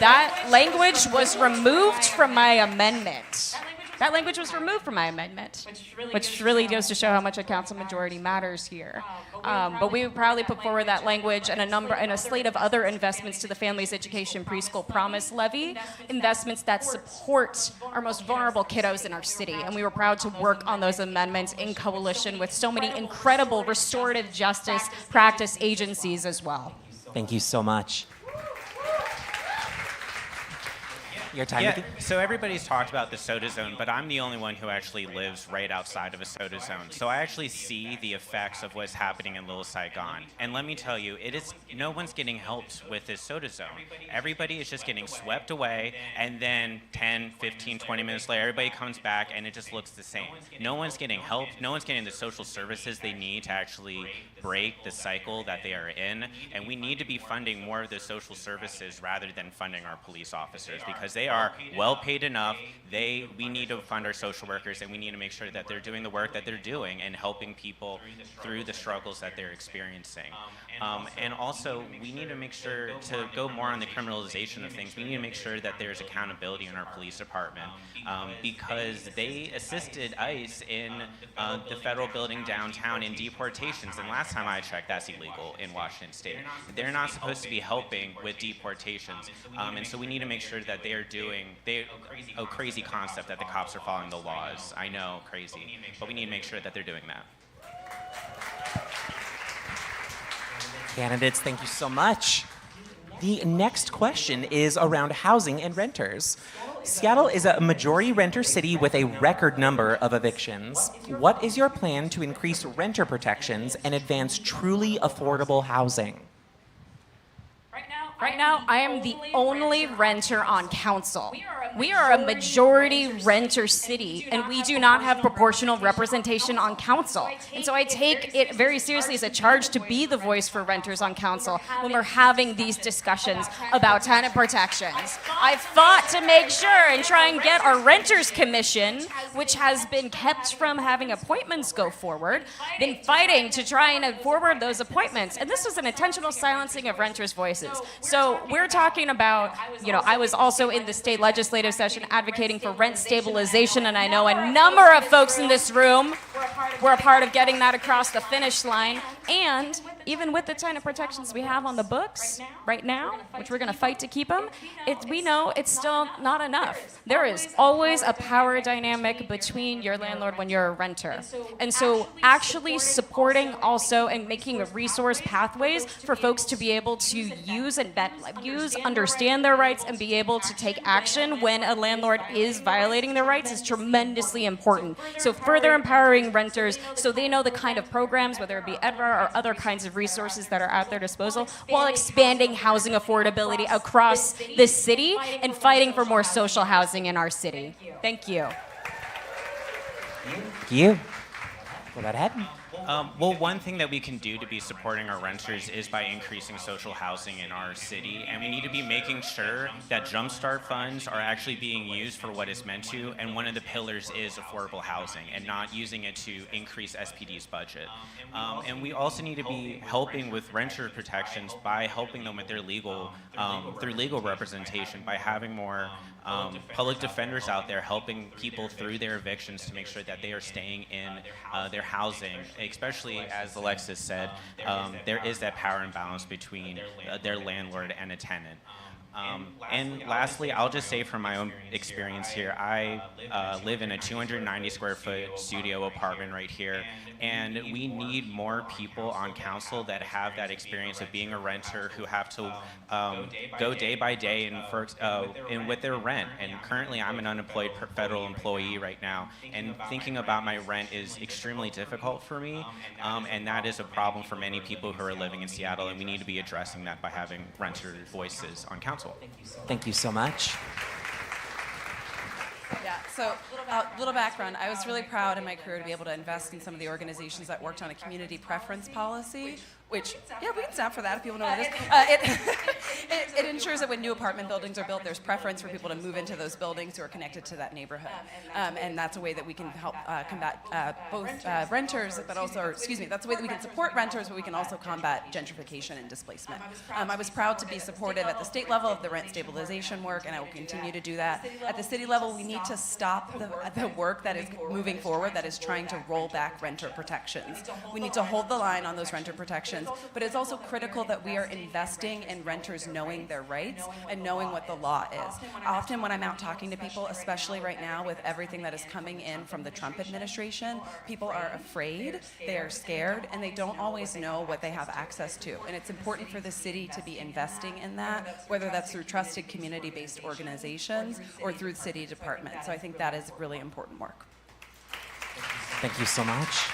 That language was removed from my amendment. That language was removed from my amendment, which really goes to show how much a council majority matters here. But we proudly put forward that language and a slate of other investments to the Families Education Preschool Promise Levy, investments that support our most vulnerable kiddos in our city. And we were proud to work on those amendments in coalition with so many incredible restorative justice practice agencies as well. Thank you so much. Your time. Yeah, so everybody's talked about the soda zone, but I'm the only one who actually lives right outside of a soda zone. So I actually see the effects of what's happening in Little Saigon. And let me tell you, no one's getting helped with this soda zone. Everybody is just getting swept away, and then 10, 15, 20 minutes later, everybody comes back, and it just looks the same. No one's getting help. No one's getting the social services they need to actually break the cycle that they are in. And we need to be funding more of the social services rather than funding our police officers, because they are well paid enough. We need to fund our social workers, and we need to make sure that they're doing the work that they're doing and helping people through the struggles that they're experiencing. And also, we need to make sure to go more on the criminalization of things. We need to make sure that there's accountability in our police department, because they assisted ICE in the federal building downtown in deportations. And last time I checked, that's illegal in Washington State. They're not supposed to be helping with deportations. And so we need to make sure that they are doing, a crazy concept that the cops are following the laws. I know, crazy. But we need to make sure that they're doing that. Candidates, thank you so much. The next question is around housing and renters. Seattle is a majority renter city with a record number of evictions. What is your plan to increase renter protections and advance truly affordable housing? Right now, I am the only renter on council. We are a majority renter city, and we do not have proportional representation on council. And so I take it very seriously as a charge to be the voice for renters on council when we're having these discussions about tenant protections. I fought to make sure and try and get our Renters Commission, which has been kept from having appointments go forward, been fighting to try and forward those appointments. And this was an intentional silencing of renters' voices. So we're talking about, I was also in the state legislative session advocating for rent stabilization, and I know a number of folks in this room were a part of getting that across the finish line. And even with the tenant protections we have on the books right now, which we're going to fight to keep them, we know it's still not enough. There is always a power dynamic between your landlord when you're a renter. And so actually supporting also and making resource pathways for folks to be able to use, understand their rights, and be able to take action when a landlord is violating their rights is tremendously important. So further empowering renters so they know the kind of programs, whether it be EDRA or other kinds of resources that are at their disposal, while expanding housing affordability across the city and fighting for more social housing in our city. Thank you. Thank you. Go right ahead. Well, one thing that we can do to be supporting our renters is by increasing social housing in our city, and we need to be making sure that Jumpstart funds are actually being used for what it's meant to, and one of the pillars is affordable housing, and not using it to increase SPD's budget. And we also need to be helping with renter protections by helping them with their through legal representation, by having more public defenders out there helping people through their evictions to make sure that they are staying in their housing, especially as Alexis said, there is that power imbalance between their landlord and a tenant. And lastly, I'll just say from my own experience here, I live in a 290 square foot studio apartment right here, and we need more people on council that have that experience of being a renter, who have to go day by day and with their rent. And currently I'm an unemployed federal employee right now, and thinking about my rent is extremely difficult for me, and that is a problem for many people who are living in Seattle, and we need to be addressing that by having renter voices on council. Thank you so much. Yeah, so little background. I was really proud in my career to be able to invest in some of the organizations that worked on a community preference policy, which, yeah, we can stand for that if people know what it is. It ensures that when new apartment buildings are built, there's preference for people to move into those buildings who are connected to that neighborhood. And that's a way that we can help combat both renters, but also, that's a way that we can support renters, but we can also combat gentrification and displacement. I was proud to be supportive at the state level of the rent stabilization work, and I will continue to do that. At the city level, we need to stop the work that is moving forward, that is trying to roll back renter protections. We need to hold the line on those renter protections, but it's also critical that we are investing in renters knowing their rights and knowing what the law is. Often when I'm out talking to people, especially right now with everything that is coming in from the Trump administration, people are afraid, they are scared, and they don't always know what they have access to. And it's important for the city to be investing in that, whether that's through trusted community-based organizations or through the city department. So I think that is really important work. Thank you so much.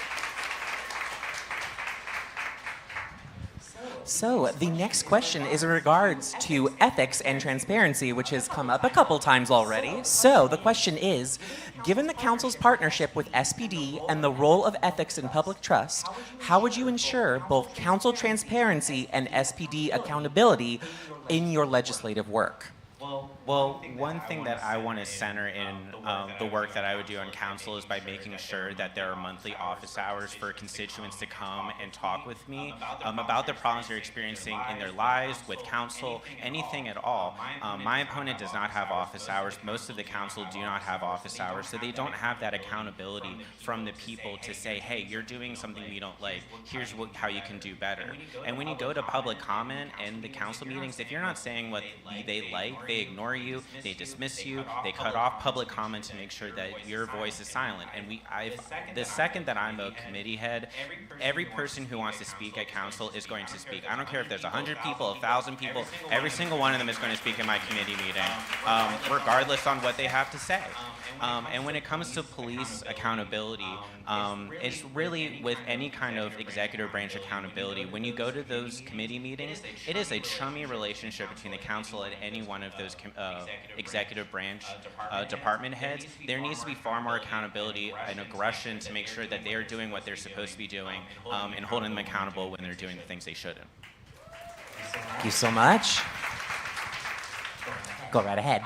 So the next question is in regards to ethics and transparency, which has come up a couple times already. So the question is, given the council's partnership with SPD and the role of ethics in public trust, how would you ensure both council transparency and SPD accountability in your legislative work? Well, one thing that I want to center in the work that I would do on council is by making sure that there are monthly office hours for constituents to come and talk with me about the problems they're experiencing in their lives, with council, anything at all. My opponent does not have office hours. Most of the council do not have office hours, so they don't have that accountability from the people to say, hey, you're doing something we don't like. Here's how you can do better. And when you go to public comment in the council meetings, if you're not saying what they like, they ignore you, they dismiss you, they cut off public comment to make sure that your voice is silent. And the second that I'm a committee head, every person who wants to speak at council is going to speak. I don't care if there's 100 people, 1,000 people, every single one of them is going to speak in my committee meeting, regardless on what they have to say. And when it comes to police accountability, it's really with any kind of executive branch accountability. When you go to those committee meetings, it is a chummy relationship between the council and any one of those executive branch department heads. There needs to be far more accountability and aggression to make sure that they are doing what they're supposed to be doing and holding them accountable when they're doing the things they shouldn't. Thank you so much. Go right ahead.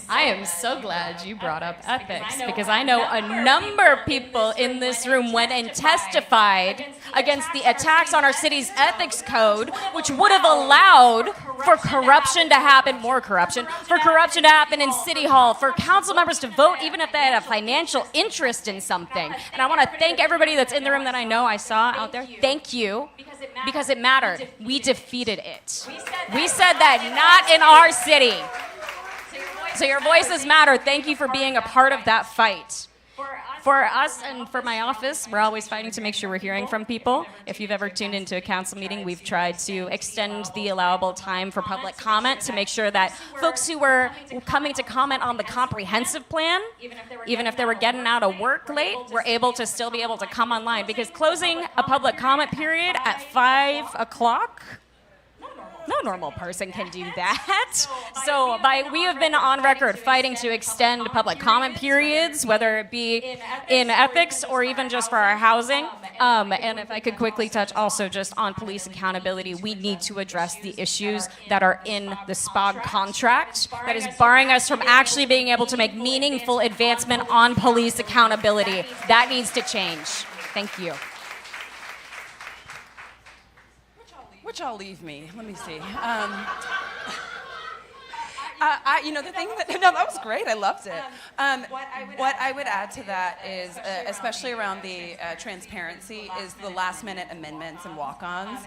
I am so glad you brought up ethics, because I know a number of people in this room went and testified against the attacks on our city's ethics code, which would have allowed for corruption to happen, more corruption, for corruption to happen in City Hall, for council members to vote even if they had a financial interest in something. And I want to thank everybody that's in the room that I know I saw out there. Thank you, because it mattered. We defeated it. We said that not in our city. So your voices matter. Thank you for being a part of that fight. For us and for my office, we're always fighting to make sure we're hearing from people. If you've ever tuned into a council meeting, we've tried to extend the allowable time for public comment to make sure that folks who were coming to comment on the comprehensive plan, even if they were getting out of work late, were able to still be able to come online. Because closing a public comment period at 5 o'clock, no normal person can do that. So we have been on record fighting to extend public comment periods, whether it be in ethics or even just for our housing. And if I could quickly touch also just on police accountability, we need to address the issues that are in the SPOG contract that is barring us from actually being able to make meaningful advancement on police accountability. That needs to change. Thank you. Which I'll leave me. Let me see. The thing that, no, that was great. I loved it. What I would add to that is, especially around the transparency, is the last minute amendments and walk-ons.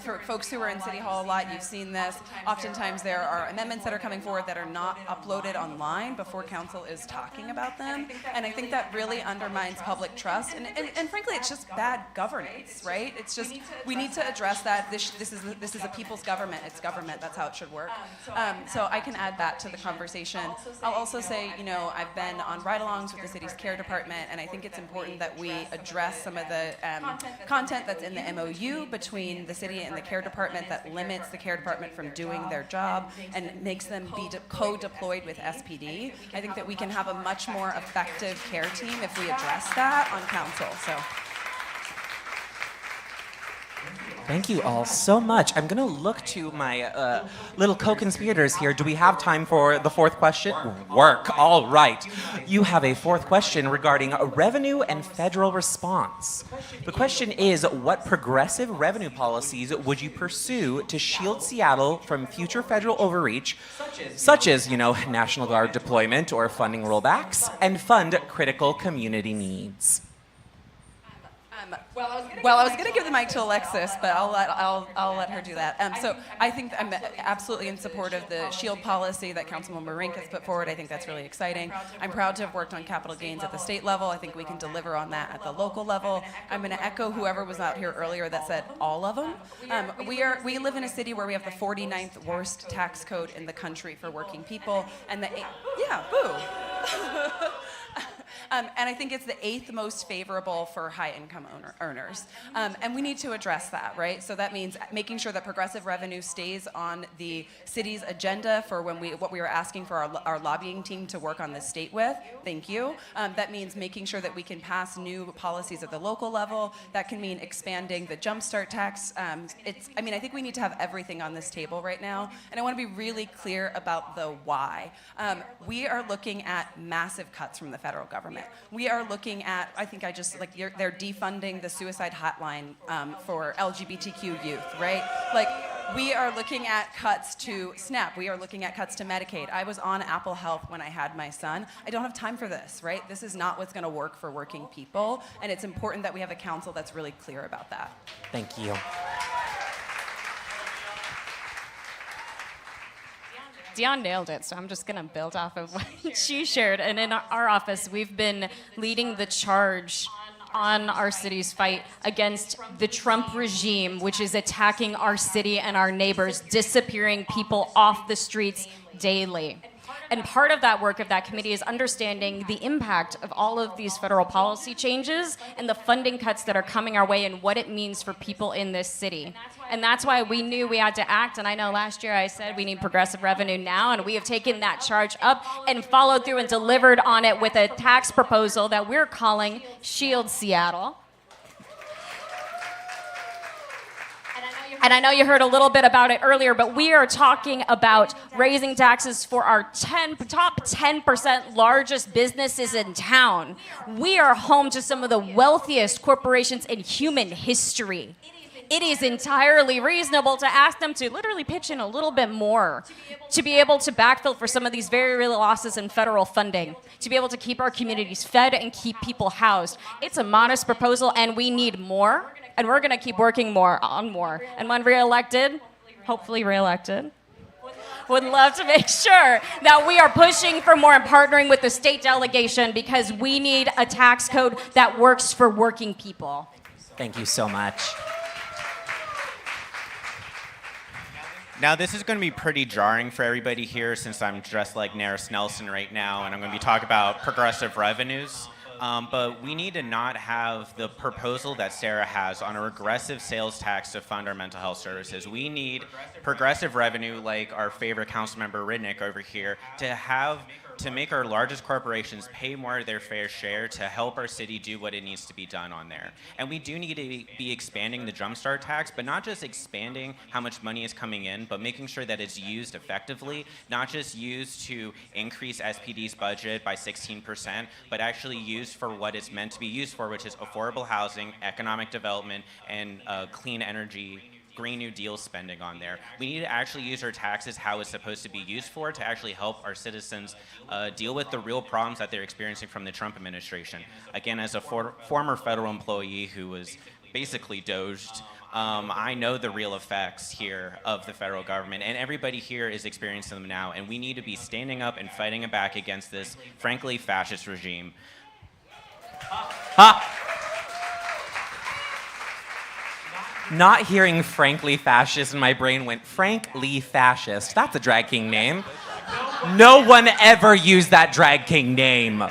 For folks who are in City Hall a lot, you've seen this. Oftentimes there are amendments that are coming forward that are not uploaded online before council is talking about them. And I think that really undermines public trust. And frankly, it's just bad governance, right? It's just, we need to address that. This is a people's government. It's government. That's how it should work. So I can add that to the conversation. I'll also say, I've been on ride-alongs with the city's care department, and I think it's important that we address some of the content that's in the MOU between the city and the care department that limits the care department from doing their job and makes them be co-deployed with SPD. I think that we can have a much more effective care team if we address that on council. So. Thank you all so much. I'm going to look to my little co-conspirators here. Do we have time for the fourth question? Work. All right. You have a fourth question regarding revenue and federal response. The question is, what progressive revenue policies would you pursue to shield Seattle from future federal overreach, such as, National Guard deployment or funding rollbacks, and fund critical community needs? Well, I was going to give the mic to Alexis, but I'll let her do that. So I think I'm absolutely in support of the SHIELD policy that Councilwoman Rink has put forward. I think that's really exciting. I'm proud to have worked on capital gains at the state level. I think we can deliver on that at the local level. I'm going to echo whoever was out here earlier that said all of them. We live in a city where we have the 49th worst tax code in the country for working people, and and I think it's the 8th most favorable for high-income earners. And we need to address that, right? So that means making sure that progressive revenue stays on the city's agenda for what we were asking for our lobbying team to work on the state with. Thank you. That means making sure that we can pass new policies at the local level. That can mean expanding the Jumpstart tax. I think we need to have everything on this table right now. And I want to be really clear about the why. We are looking at massive cuts from the federal government. We are looking at, they're defunding the suicide hotline for LGBTQ youth, right? We are looking at cuts to SNAP. We are looking at cuts to Medicaid. I was on Apple Health when I had my son. I don't have time for this, right? This is not what's going to work for working people, and it's important that we have a council that's really clear about that. Thank you. Dion nailed it, so I'm just going to build off of what she shared. And in our office, we've been leading the charge on our city's fight against the Trump regime, which is attacking our city and our neighbors, disappearing people off the streets daily. And part of that work of that committee is understanding the impact of all of these federal policy changes and the funding cuts that are coming our way and what it means for people in this city. And that's why we knew we had to act. And I know last year I said we need progressive revenue now, and we have taken that charge up and followed through and delivered on it with a tax proposal that we're calling Shield Seattle. And I know you heard a little bit about it earlier, but we are talking about raising taxes for our top 10% largest businesses in town. We are home to some of the wealthiest corporations in human history. it is entirely reasonable to ask them to literally pitch in a little bit more to be able to backfill for some of these very real losses in federal funding, to be able to keep our communities fed and keep people housed. It's a modest proposal, and we need more, and we're going to keep working more on more. And when reelected, hopefully reelected, would love to make sure that we are pushing for more and partnering with the state delegation, because we need a tax code that works for working people. Thank you so much. Now, this is going to be pretty jarring for everybody here since I'm dressed like Naris Nelson right now, and I'm going to be talking about progressive revenues. But we need to not have the proposal that Sarah has on a regressive sales tax to fund our mental health services. We need progressive revenue, like our favorite council member Ridnick over here, to make our largest corporations pay more of their fair share to help our city do what it needs to be done on there. And we do need to be expanding the Jumpstart tax, but not just expanding how much money is coming in, but making sure that it's used effectively, not just used to increase SPD's budget by 16%, but actually used for what it's meant to be used for, which is affordable housing, economic development, and clean energy, Green New Deal spending on there. We need to actually use our taxes how it's supposed to be used for, to actually help our citizens deal with the real problems that they're experiencing from the Trump administration. Again, as a former federal employee who was basically doged, I know the real effects here of the federal government, and everybody here is experiencing them now, and we need to be standing up and fighting back against this, frankly, fascist regime. Not hearing frankly fascist, and my brain went, Frank Lee Fascist. That's a drag king name. No one ever used that drag king name.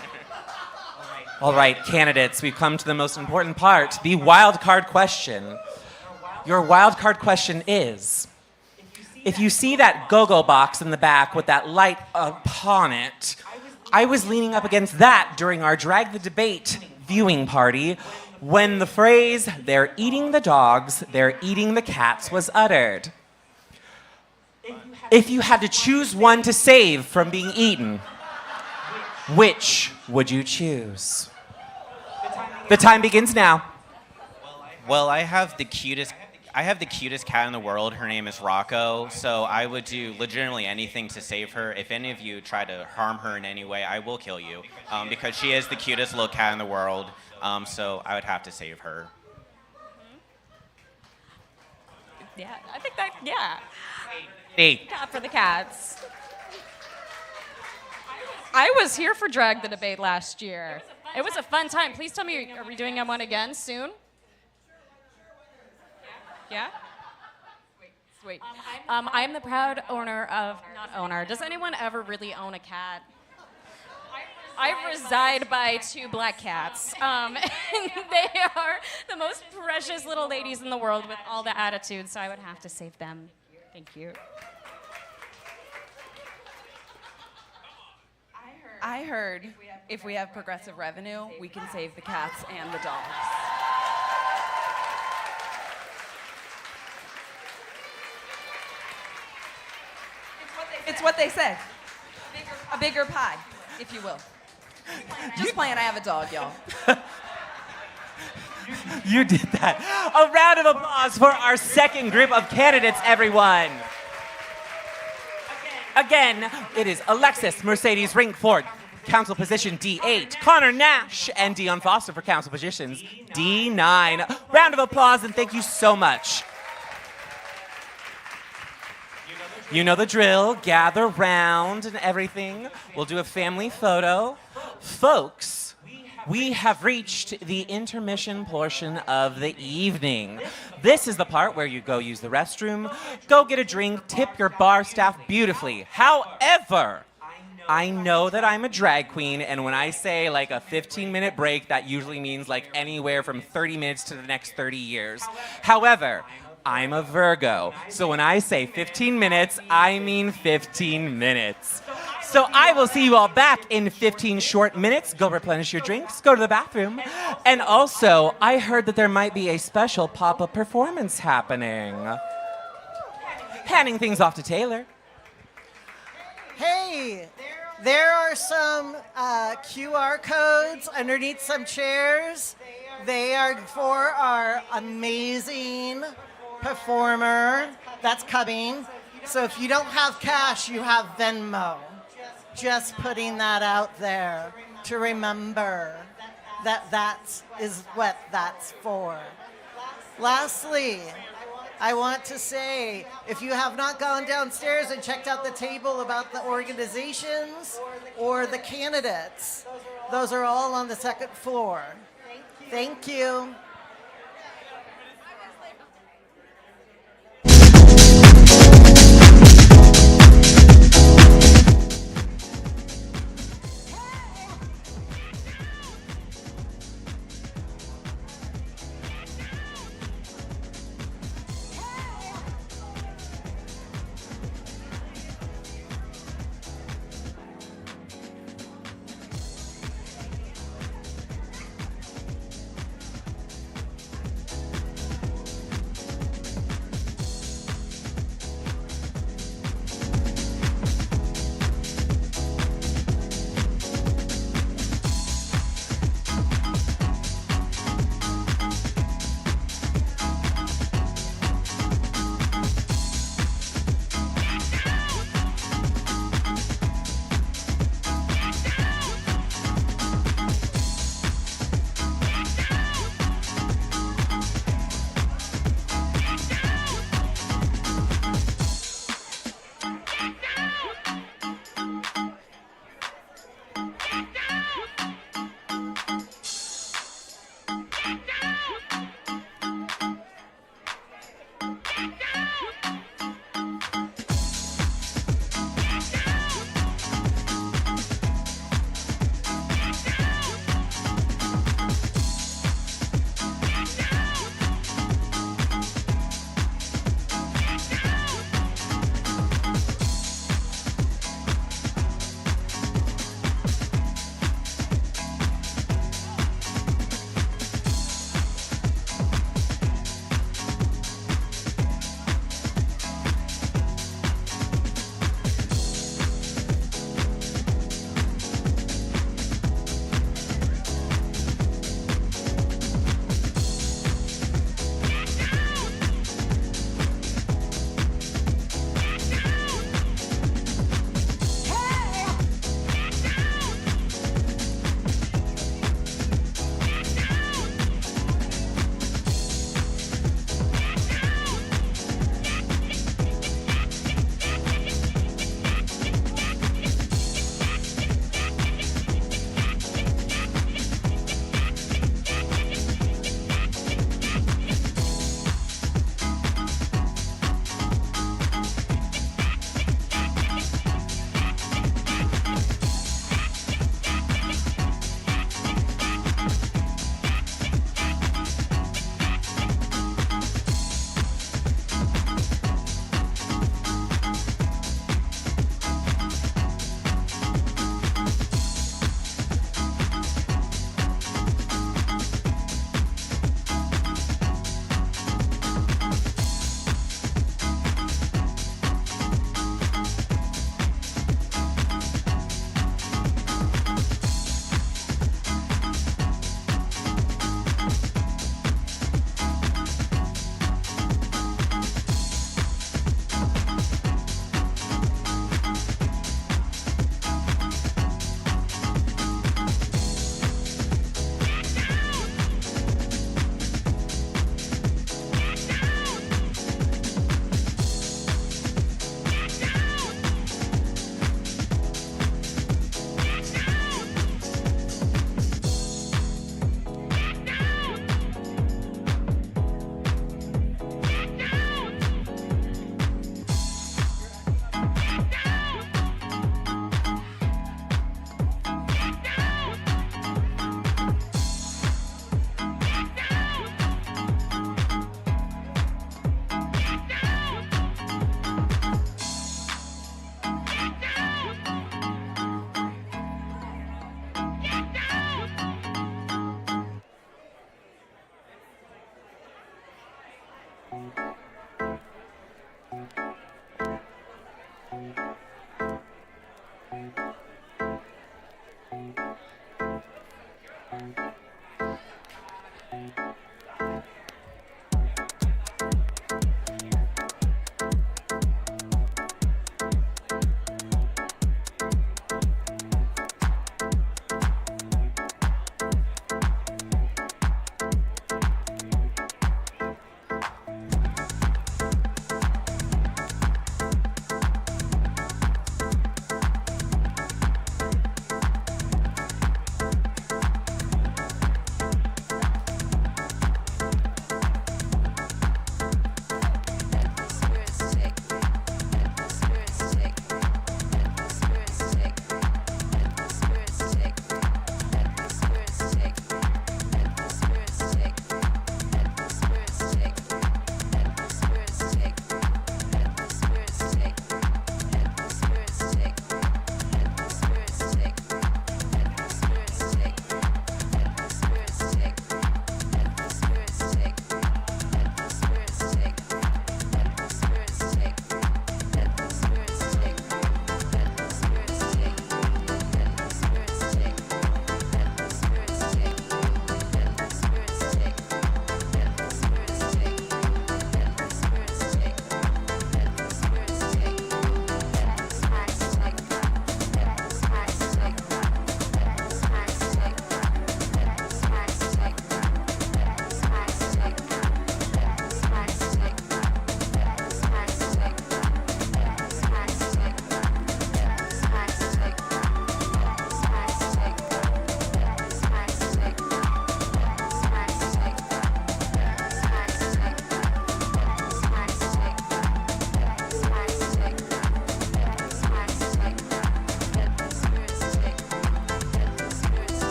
All right, candidates, we've come to the most important part, the wild card question. Your wild card question is, if you see that go-go box in the back with that light upon it, I was leaning up against that during our Drag the Debate viewing party when the phrase, "they're eating the dogs, they're eating the cats," was uttered. If you had to choose one to save from being eaten, which would you choose? The time begins now. Well, I have the cutest cat in the world. Her name is Rocco, so I would do legitimately anything to save her. If any of you try to harm her in any way, I will kill you, because she is the cutest little cat in the world. So I would have to save her. Yeah, I think that, yeah. Hey. Cat for the cats. I was here for Drag the Debate last year. It was a fun time. Please tell me, are we doing one again soon? Yeah? Sweet. I'm the proud owner of, not owner, does anyone ever really own a cat? I reside by 2 black cats. And they are the most precious little ladies in the world with all the attitude, so I would have to save them. Thank you. I heard if we have progressive revenue, we can save the cats and the dogs. It's what they say. A bigger pie, if you will. Just playing, I have a dog, y'all. You did that. A round of applause for our second group of candidates, everyone. Again, it is Alexis Mercedes Ringford, council position D8, Connor Nash, and Dion Foster for council positions D9. Round of applause, and thank you so much. You know the drill, gather round and everything. We'll do a family photo. Folks, we have reached the intermission portion of the evening. This is the part where you go use the restroom, go get a drink, tip your bar staff beautifully. However, I know that I'm a drag queen, and when I say like a 15-minute break, that usually means like anywhere from 30 minutes to the next 30 years. However, I'm a Virgo, so when I say 15 minutes, I mean 15 minutes. So I will see you all back in 15 short minutes. Go replenish your drinks, go to the bathroom. And also, I heard that there might be a special pop-up performance happening. Handing things off to Taylor. Hey, there are some QR codes underneath some chairs. They are for our amazing performer that's coming. So if you don't have cash, you have Venmo. Just putting that out there to remember that that is what that's for. Lastly, I want to say, if you have not gone downstairs and checked out the table about the organizations or the candidates, those are all on the second floor. Thank you.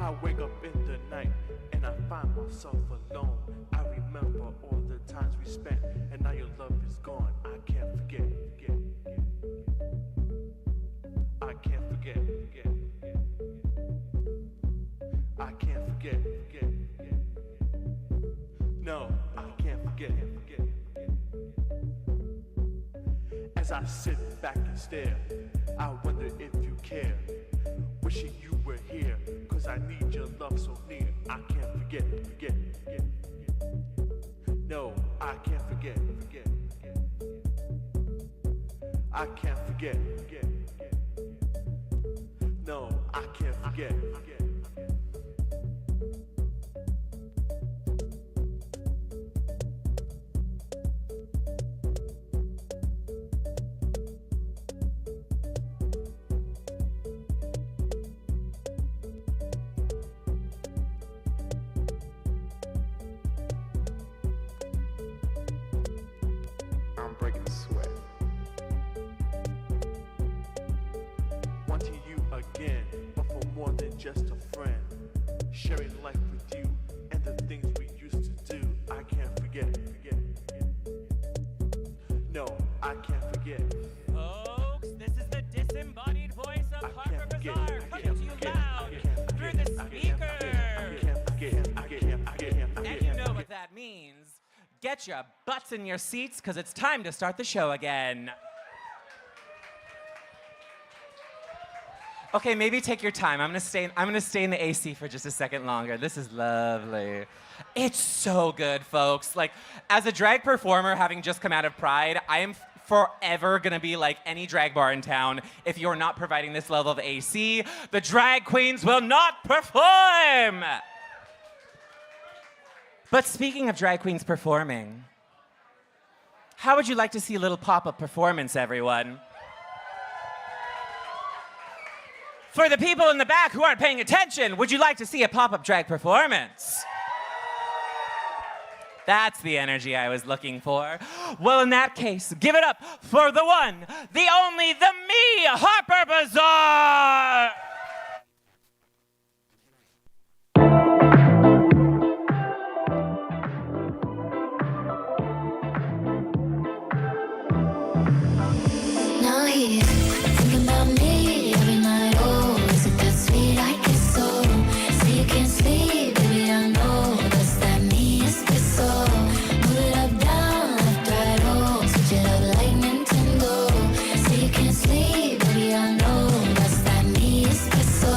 I wake up in the night and I find myself alone. I remember all the times we spent, and now your love is gone. I can't forget. I can't forget. I can't forget. No, I can't forget. As I sit back and stare, I wonder if you care. Wishing you were here, 'cause I need your love so near. I can't forget. No, I can't forget. I can't forget. No, I can't forget. I'm breaking a sweat. Wanting you again, but for more than just a friend. Sharing life with you and the things we used to do. I can't forget. No, I can't forget. Folks, this is the disembodied voice of Harper Bazaar coming to you loud through the speaker. And you know what that means. Get your butts in your seats, because it's time to start the show again. Okay, maybe take your time. I'm gonna stay in the AC for just a second longer. This is lovely. It's so good, folks. Like, as a drag performer having just come out of Pride, I am forever gonna be like any drag bar in town. If you're not providing this level of AC, the drag queens will not perform. But speaking of drag queens performing, how would you like to see a little pop-up performance, everyone? For the people in the back who aren't paying attention, would you like to see a pop-up drag performance? That's the energy I was looking for. Well, in that case, give it up for the one, the only, the me, Harper Bazaar! Now he's thinking about me every night. Oh, is it that sweet? I guess so. Say you can't sleep, baby. I know that's that me espresso. Move it up, down, left, right. Oh, switch it up like Nintendo. Say you can't sleep, baby. I know that's that me espresso.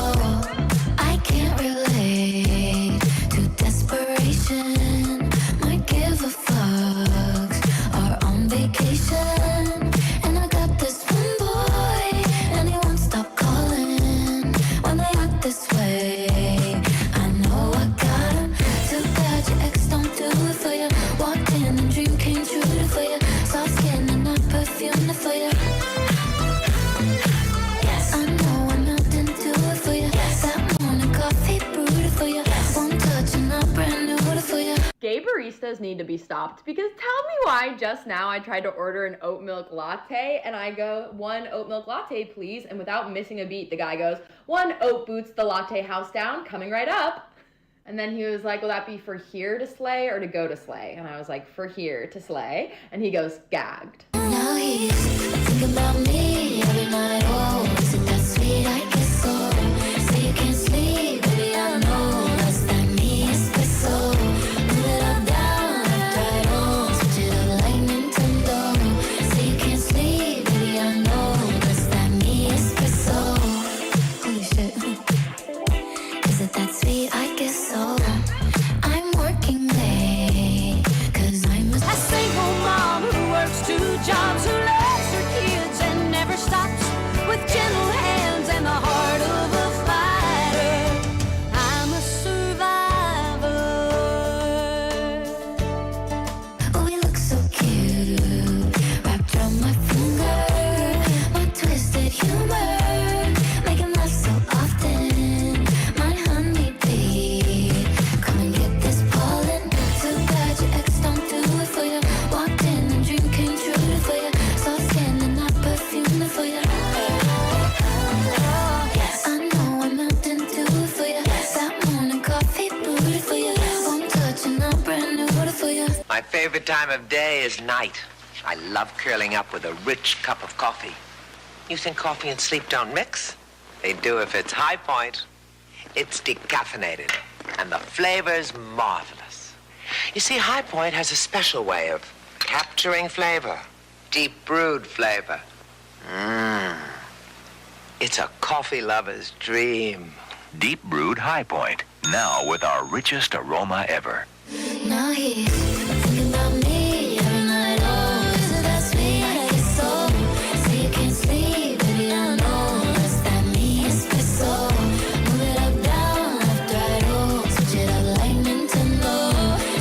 I can't relate to desperation. Might give a fucks. Are on vacation. Gay baristas need to be stopped, because tell me why just now I tried to order an oat milk latte and I go, 1 oat milk latte please, and without missing a beat the guy goes, 1 oat boots the latte house down, coming right up. And then he was like, will that be for here to slay or to go to slay? And I was like, for here to slay. And he goes, gagged. Now he's thinking about me every night. Oh, is it that sweet? I guess so. Say you can't sleep, baby. I know that's that me espresso. Move it up, down, left, right. Oh, switch it up like Nintendo. Say you can't sleep, baby. I know that's that me espresso. Holy shit. Is it that sweet? I guess so. I'm working late, 'cause I'm a single mom who works 2 jobs, who loves her kids and never stops with time of day is night. I love curling up with a rich cup of coffee. You think coffee and sleep don't mix? They do if it's High Point. It's decaffeinated, and the flavor's marvelous. You see, High Point has a special way of capturing flavor, deep brewed flavor. It's a coffee lover's dream. Deep brewed High Point, now with our richest aroma ever. Now he's thinking about me every night. Oh, isn't that sweet? I get so. So you can't sleep, baby, I know. It's that me, espresso. Move it up, down, left, right, oh. Switch it up like Nintendo.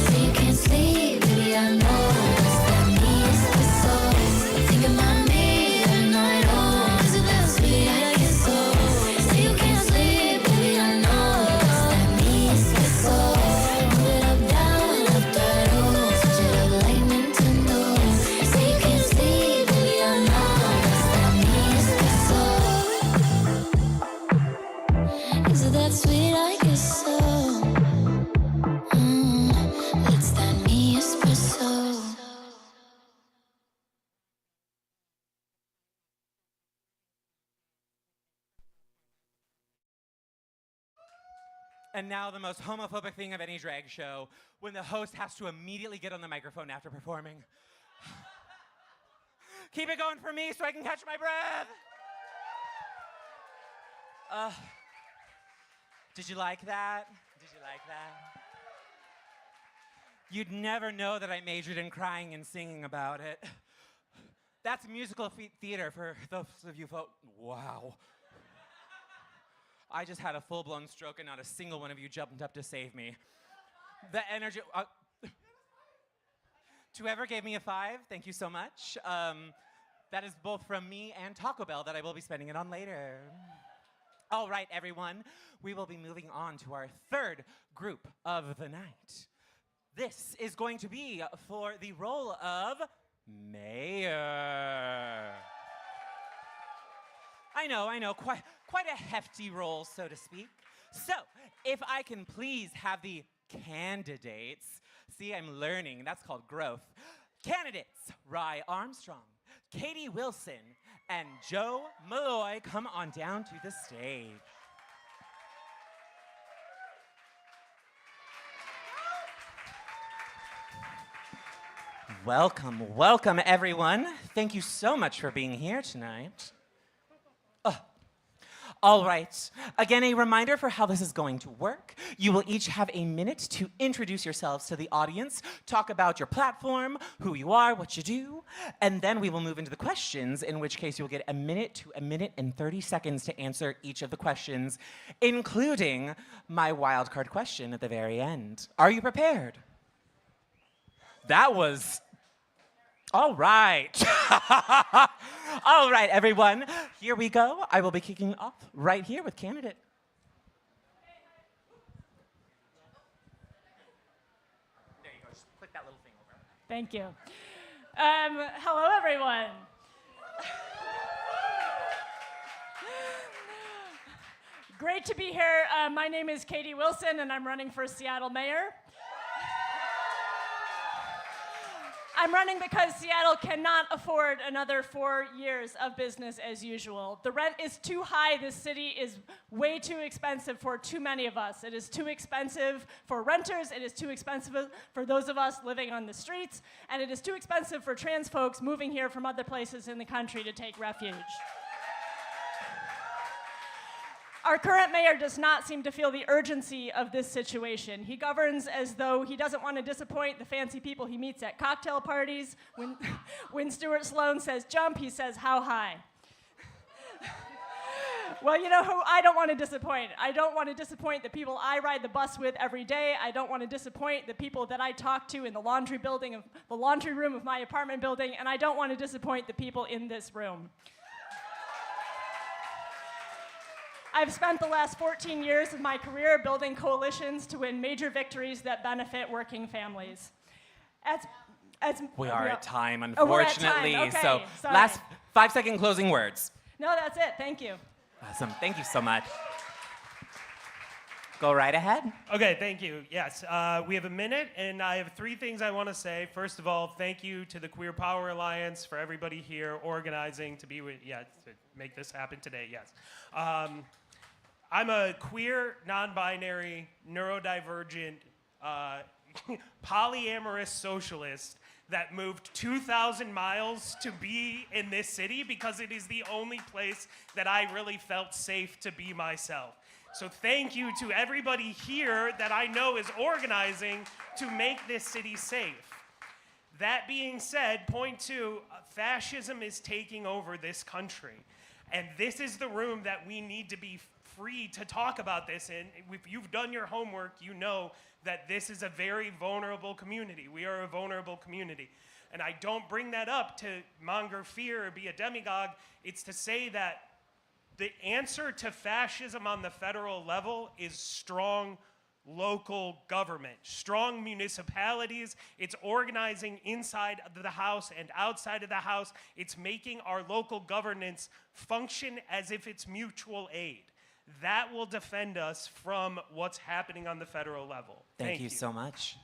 So you can't sleep, baby, I know. It's that me, espresso. Thinking about me every night. Oh, isn't that sweet? I get so. So you can't sleep, baby, I know. It's that me, espresso. Move it up, down, left, right, oh. Switch it up like Nintendo. So you can't sleep, baby, I know. It's that me, espresso. Is it that sweet? I guess so. It's that me, espresso. And now the most homophobic thing of any drag show, when the host has to immediately get on the microphone after performing. Keep it going for me so I can catch my breath. Did you like that? Did you like that? You'd never know that I majored in crying and singing about it. That's musical theater for those of you folks. Wow. I just had a full-blown stroke and not a single one of you jumped up to save me. The energy... to whoever gave me a 5, thank you so much. That is both from me and Taco Bell that I will be spending it on later. All right, everyone. We will be moving on to our third group of the night. This is going to be for the role of mayor. I know, quite a hefty role, so to speak. So, if I can please have the candidates. See, I'm learning, that's called growth. Candidates, Rye Armstrong, Katie Wilson, and Joe Malloy, come on down to the stage. Welcome everyone. Thank you so much for being here tonight. All right, again, a reminder for how this is going to work. You will each have a minute to introduce yourselves to the audience, talk about your platform, who you are, what you do, and then we will move into the questions, in which case you'll get a minute to a minute and 30 seconds to answer each of the questions, including my wildcard question at the very end. Are you prepared? That was... All right. All right, everyone. Here we go. I will be kicking off right here with candidate. There you go. Just click that little thing over. Thank you. Hello, everyone. Great to be here. My name is Katie Wilson, and I'm running for Seattle mayor. I'm running because Seattle cannot afford another 4 years of business as usual. The rent is too high. This city is way too expensive for too many of us. It is too expensive for renters. It is too expensive for those of us living on the streets. And it is too expensive for trans folks moving here from other places in the country to take refuge. Our current mayor does not seem to feel the urgency of this situation. He governs as though he doesn't want to disappoint the fancy people he meets at cocktail parties. When Stuart Sloan says jump, he says how high. Well, you know who I don't want to disappoint? I don't want to disappoint the people I ride the bus with every day. I don't want to disappoint the people that I talk to in the laundry room of my apartment building, and I don't want to disappoint the people in this room. I've spent the last 14 years of my career building coalitions to win major victories that benefit working families. We are at time, Oh, we're at unfortunately. time. Okay, so, sorry. last 5-second closing words. No, that's it. Thank you. Awesome. Thank you so much. Go right ahead. Okay, thank you. Yes, we have a minute, and I have 3 things I want to say. First of all, thank you to the Queer Power Alliance for everybody here organizing to make this happen today. Yes, I'm a queer, non-binary, neurodivergent, polyamorous socialist that moved 2,000 miles to be in this city because it is the only place that I really felt safe to be myself. So thank you to everybody here that I know is organizing to make this city safe. That being said, point 2, fascism is taking over this country. And this is the room that we need to be free to talk about this in. If you've done your homework, you know that this is a very vulnerable community. We are a vulnerable community. And I don't bring that up to monger fear or be a demagogue. It's to say that the answer to fascism on the federal level is strong local government, strong municipalities. It's organizing inside of the House and outside of the House. It's making our local governance function as if it's mutual aid. That will defend us from what's happening on the federal level. Thank you so much.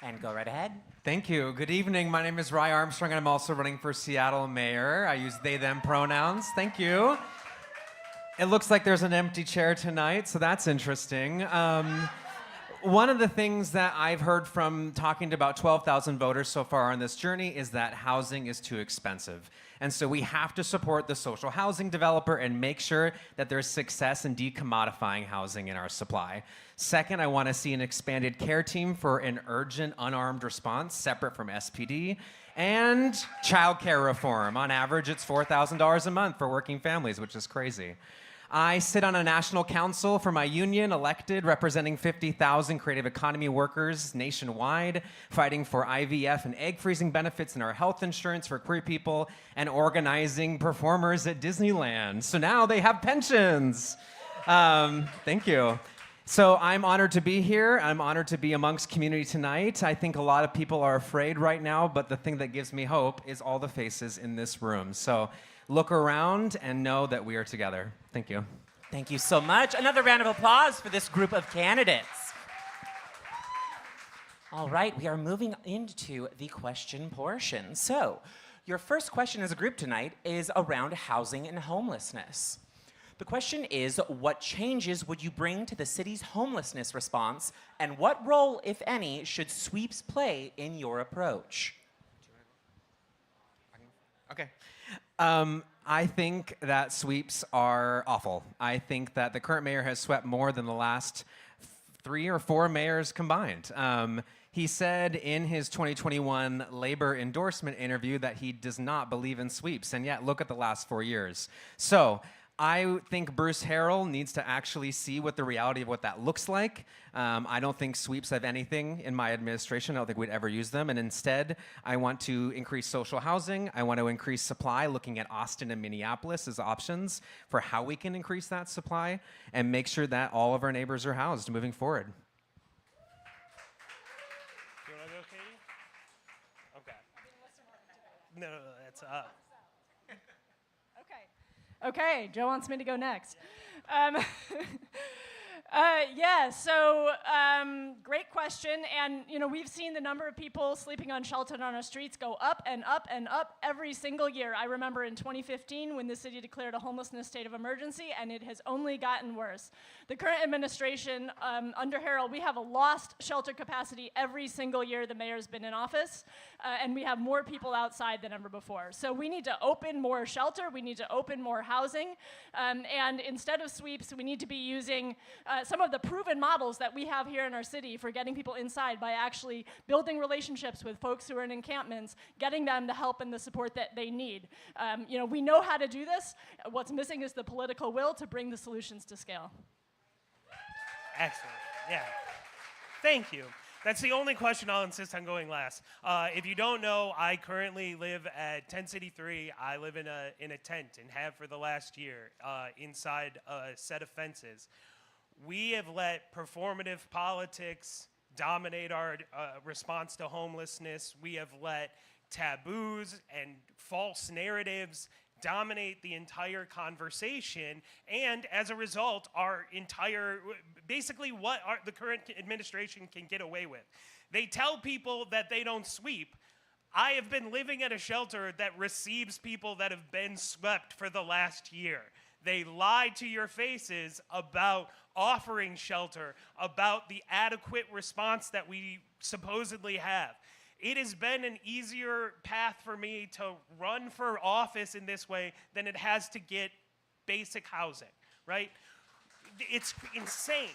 And go right ahead. Thank you. Good evening. My name is Rye Armstrong, and I'm also running for Seattle mayor. I use they, them pronouns. Thank you. It looks like there's an empty chair tonight, so that's interesting. One of the things that I've heard from talking to about 12,000 voters so far on this journey is that housing is too expensive. And so we have to support the social housing developer and make sure that there's success in decommodifying housing in our supply. Second, I want to see an expanded care team for an urgent, unarmed response separate from SPD. And childcare reform. On average, it's $4,000 a month for working families, which is crazy. I sit on a national council for my union, elected, representing 50,000 creative economy workers nationwide, fighting for IVF and egg freezing benefits in our health insurance for queer people, and organizing performers at Disneyland. So now they have pensions. Thank you. So I'm honored to be here. I'm honored to be amongst community tonight. I think a lot of people are afraid right now, but the thing that gives me hope is all the faces in this room. So look around and know that we are together. Thank you. Thank you so much. Another round of applause for this group of candidates. All right, we are moving into the question portion. So, your first question as a group tonight is around housing and homelessness. The question is, what changes would you bring to the city's homelessness response, and what role, if any, should sweeps play in your approach? Okay. I think that sweeps are awful. I think that the current mayor has swept more than the last 3 or 4 mayors combined. He said in his 2021 labor endorsement interview that he does not believe in sweeps, and yet look at the last 4 years. So I think Bruce Harrell needs to actually see what the reality of what that looks like. I don't think sweeps have anything in my administration. I don't think we'd ever use them. And instead, I want to increase social housing. I want to increase supply, looking at Austin and Minneapolis as options for how we can increase that supply and make sure that all of our neighbors are housed moving forward. Do you want to go, Katie? Okay. No, that's Okay, Joe wants me to go next. Great question. And, we've seen the number of people sleeping unsheltered on our streets go up and up and up every single year. I remember in 2015 when the city declared a homelessness state of emergency, and it has only gotten worse. The current administration, under Harrell, we have a lost shelter capacity every single year the mayor's been in office, and we have more people outside than ever before. So we need to open more shelter, we need to open more housing, and instead of sweeps, we need to be using some of the proven models that we have here in our city for getting people inside by actually building relationships with folks who are in encampments, getting them the help and the support that they need. We know how to do this. What's missing is the political will to bring the solutions to scale. excellent. Yeah. Thank you. That's the only question I'll insist on going last. If you don't know, I currently live at Tent City 3. I live in a tent and have for the last year inside a set of fences. We have let performative politics dominate our response to homelessness. We have let taboos and false narratives dominate the entire conversation, and as a result, basically what the current administration can get away with. They tell people that they don't sweep. I have been living at a shelter that receives people that have been swept for the last year. They lie to your faces about offering shelter, about the adequate response that we supposedly have. It has been an easier path for me to run for office in this way than it has to get basic housing, right? It's insane.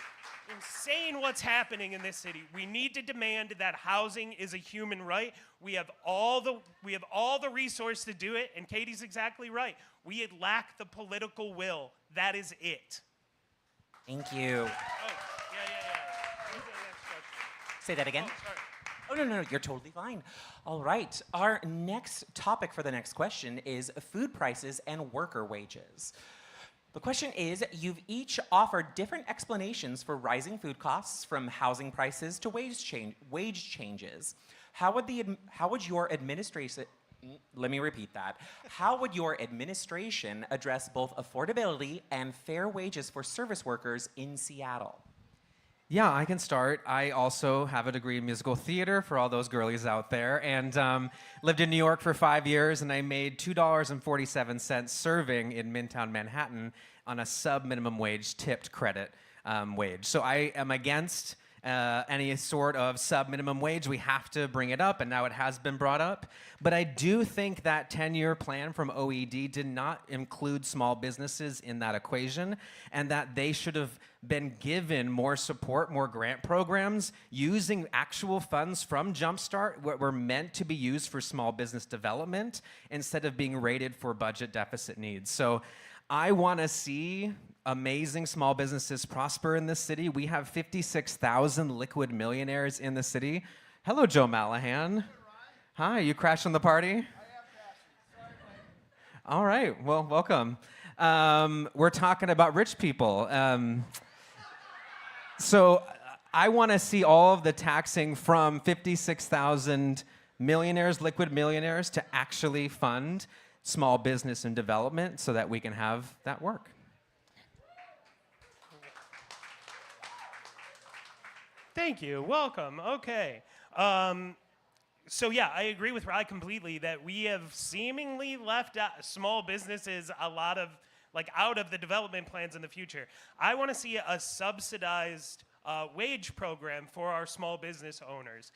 Insane what's happening in this city. We need to demand that housing is a human right. We have all the resource to do it, and Katie's exactly right. We lack the political will. That is it. Thank you. Say that again. Oh, no, you're totally fine. All right, our next topic for the next question is food prices and worker wages. The question is, you've each offered different explanations for rising food costs, from housing prices to wage changes. How would your administration, let me repeat that. How would your administration address both affordability and fair wages for service workers in Seattle? Yeah, I can start. I also have a degree in musical theater, for all those girlies out there, and lived in New York for 5 years, and I made $2.47 serving in Midtown Manhattan on a sub-minimum wage tipped credit wage. So I am against any sort of sub-minimum wage. We have to bring it up, and now it has been brought up. But I do think that 10-year plan from OED did not include small businesses in that equation, and that they should have been given more support, more grant programs, using actual funds from Jumpstart, what were meant to be used for small business development, instead of being rated for budget deficit needs. So I want to see amazing small businesses prosper in this city. We have 56,000 liquid millionaires in the city. Hello, Joe Malahan. Hi, you crashing the party? All right, well, welcome. We're talking about rich people. So I want to see all of the taxing from 56,000 millionaires, liquid millionaires, to actually fund small business and development so that we can have that work. Thank you. Welcome. Okay. So yeah, I agree with Rye completely that we have seemingly left small businesses out of the development plans in the future. I want to see a subsidized wage program for our small business owners.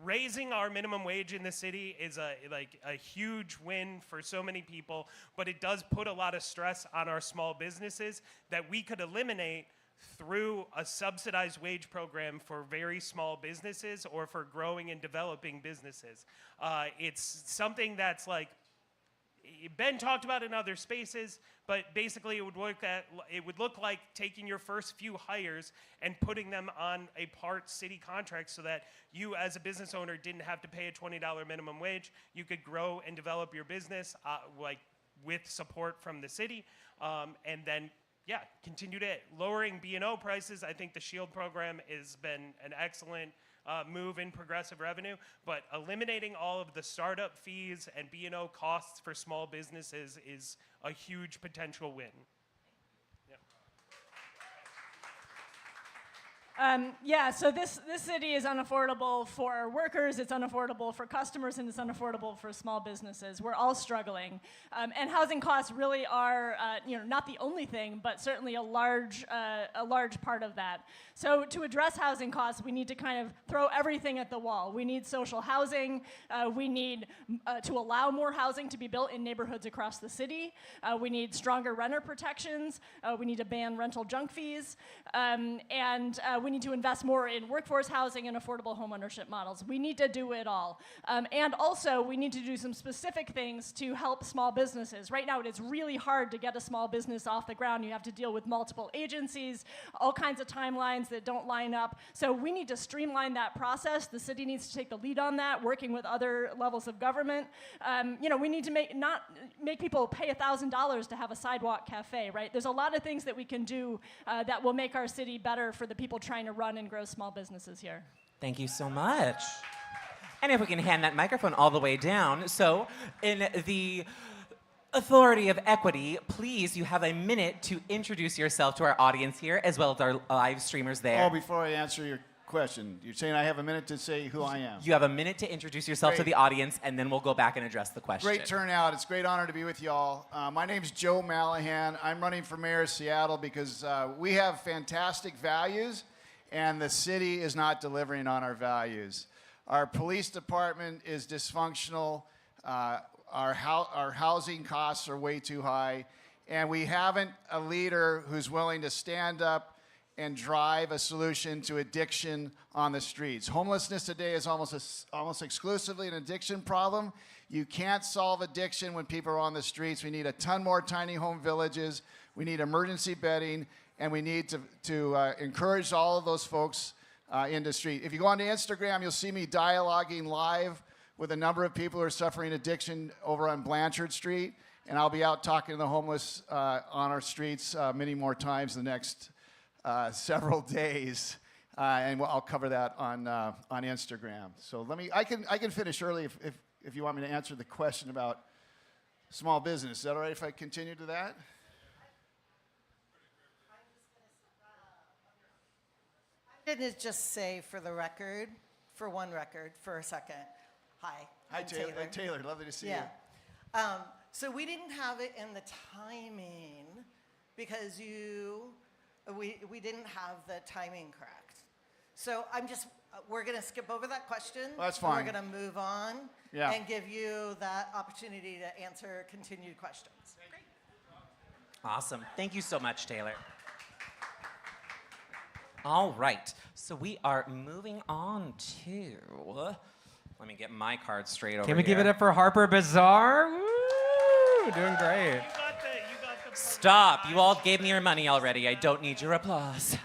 Raising our minimum wage in the city is a huge win for so many people, but it does put a lot of stress on our small businesses that we could eliminate through a subsidized wage program for very small businesses or for growing and developing businesses. It's something that's been talked about in other spaces, but basically it would look like taking your first few hires and putting them on a part city contract so that you as a business owner didn't have to pay a $20 minimum wage. You could grow and develop your business with support from the city, and then continue to lowering B&O prices. I think the SHIELD program has been an excellent move in progressive revenue, but eliminating all of the startup fees and B&O costs for small businesses is a huge potential win. So this city is unaffordable for workers, it's unaffordable for customers, and it's unaffordable for small businesses. We're all struggling. And housing costs really are not the only thing, but certainly a large part of that. So to address housing costs, we need to kind of throw everything at the wall. We need social housing. We need to allow more housing to be built in neighborhoods across the city. We need stronger renter protections. We need to ban rental junk fees. And we need to invest more in workforce housing and affordable homeownership models. We need to do it all. And also, we need to do some specific things to help small businesses. Right now, it is really hard to get a small business off the ground. You have to deal with multiple agencies, all kinds of timelines that don't line up. So we need to streamline that process. The city needs to take the lead on that, working with other levels of government. We need to not make people pay $1,000 to have a sidewalk cafe, right? There's a lot of things that we can do that will make our city better for the people trying to run and grow small businesses here. Thank you so much. And if we can hand that microphone all the way down. So, in the authority of equity, please, you have a minute to introduce yourself to our audience here, as well as our live streamers there. Oh, before I answer your question, you're saying I have a minute to say who I am? You have a minute to introduce yourself to Great. the audience, and then we'll go back and address the question. Great turnout. It's a great honor to be with y'all. My name's Joe Mallahan. I'm running for mayor of Seattle because we have fantastic values, and the city is not delivering on our values. Our police department is dysfunctional. Our housing costs are way too high, and we haven't a leader who's willing to stand up and drive a solution to addiction on the streets. Homelessness today is almost exclusively an addiction problem. You can't solve addiction when people are on the streets. We need a ton more tiny home villages. We need emergency bedding, and we need to encourage all of those folks in the street. If you go onto Instagram, you'll see me dialoguing live with a number of people who are suffering addiction over on Blanchard Street, and I'll be out talking to the homeless on our streets many more times in the next several days, and I'll cover that on Instagram. So I can finish early if you want me to answer the question about small business. Is that all right if I continue to that? I'm going to just say for the record, for a second, hi. Hi, I'm Taylor. Taylor, lovely to see you. So we didn't have it in the timing because we didn't have the timing correct. So we're going to skip over that question. Well, that's and fine. we're going to move on and give you that opportunity to answer continued questions. Awesome. Thank you so much, Taylor. All right. So we are moving on to... Let me get my card straight over here. Can we give it up for Harper Bazaar? Woo! Doing great. Stop. You all gave me your money already. I don't need your applause.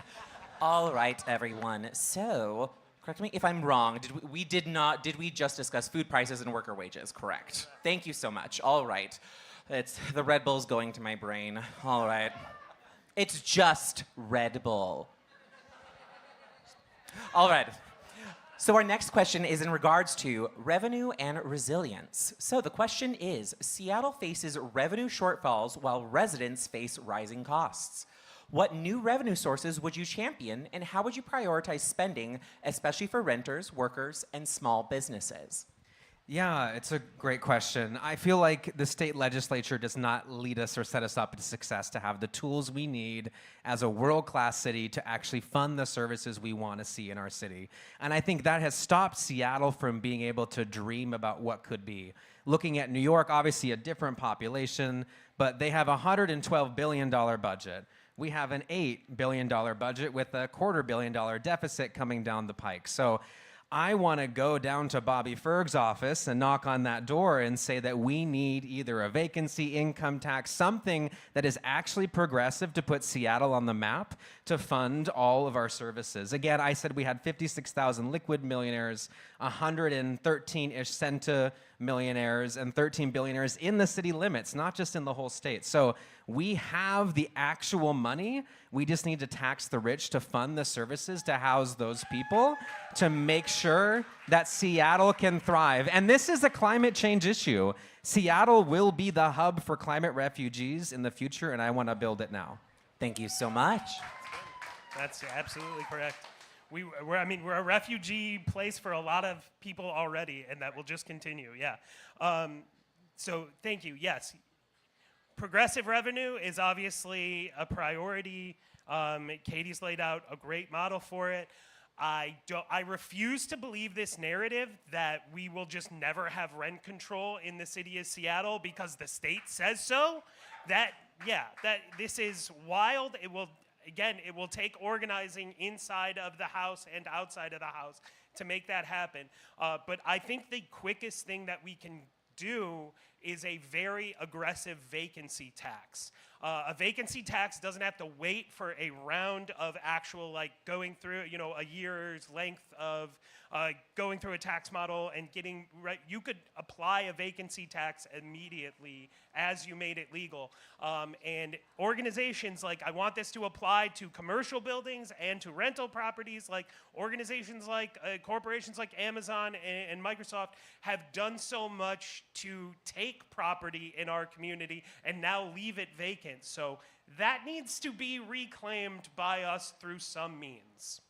All right, everyone. So, correct me if I'm wrong. Did we just discuss food prices and worker wages? Correct. Thank you so much. All right. It's the Red Bull's going to my brain. All right. It's just Red Bull. All right. So our next question is in regards to revenue and resilience. So the question is, Seattle faces revenue shortfalls while residents face rising costs. What new revenue sources would you champion, and how would you prioritize spending, especially for renters, workers, and small businesses? Yeah, it's a great question. I feel like the state legislature does not lead us or set us up to success to have the tools we need as a world-class city to actually fund the services we want to see in our city. And I think that has stopped Seattle from being able to dream about what could be. Looking at New York, obviously a different population, but they have a $112 billion budget. We have an $8 billion budget with a $250 million deficit coming down the pike. So I want to go down to Bobby Ferg's office and knock on that door and say that we need either a vacancy, income tax, something that is actually progressive to put Seattle on the map to fund all of our services. Again, I said we had 56,000 liquid millionaires, 113-ish centa millionaires, and 13 billionaires in the city limits, not just in the whole state. So we have the actual money. We just need to tax the rich to fund the services to house those people, to make sure that Seattle can thrive. And this is a climate change issue. Seattle will be the hub for climate refugees in the future, and I want to build it now. Thank you so much. That's absolutely correct. We're a refugee place for a lot of people already, and that will just continue, yeah. So thank you, yes. Progressive revenue is obviously a priority. Katie's laid out a great model for it. I refuse to believe this narrative that we will just never have rent control in the city of Seattle because the state says so. This is wild. It will take organizing inside of the House and outside of the House to make that happen. But I think the quickest thing that we can do is a very aggressive vacancy tax. A vacancy tax doesn't have to wait for a round of actual, like, going through, you know, a year's length of going through a tax model and getting, right, you could apply a vacancy tax immediately as you made it legal. And organizations like, I want this to apply to commercial buildings and to rental properties, like organizations like, corporations like Amazon and Microsoft have done so much to take property in our community and now leave it vacant. So that needs to be reclaimed by us through some means.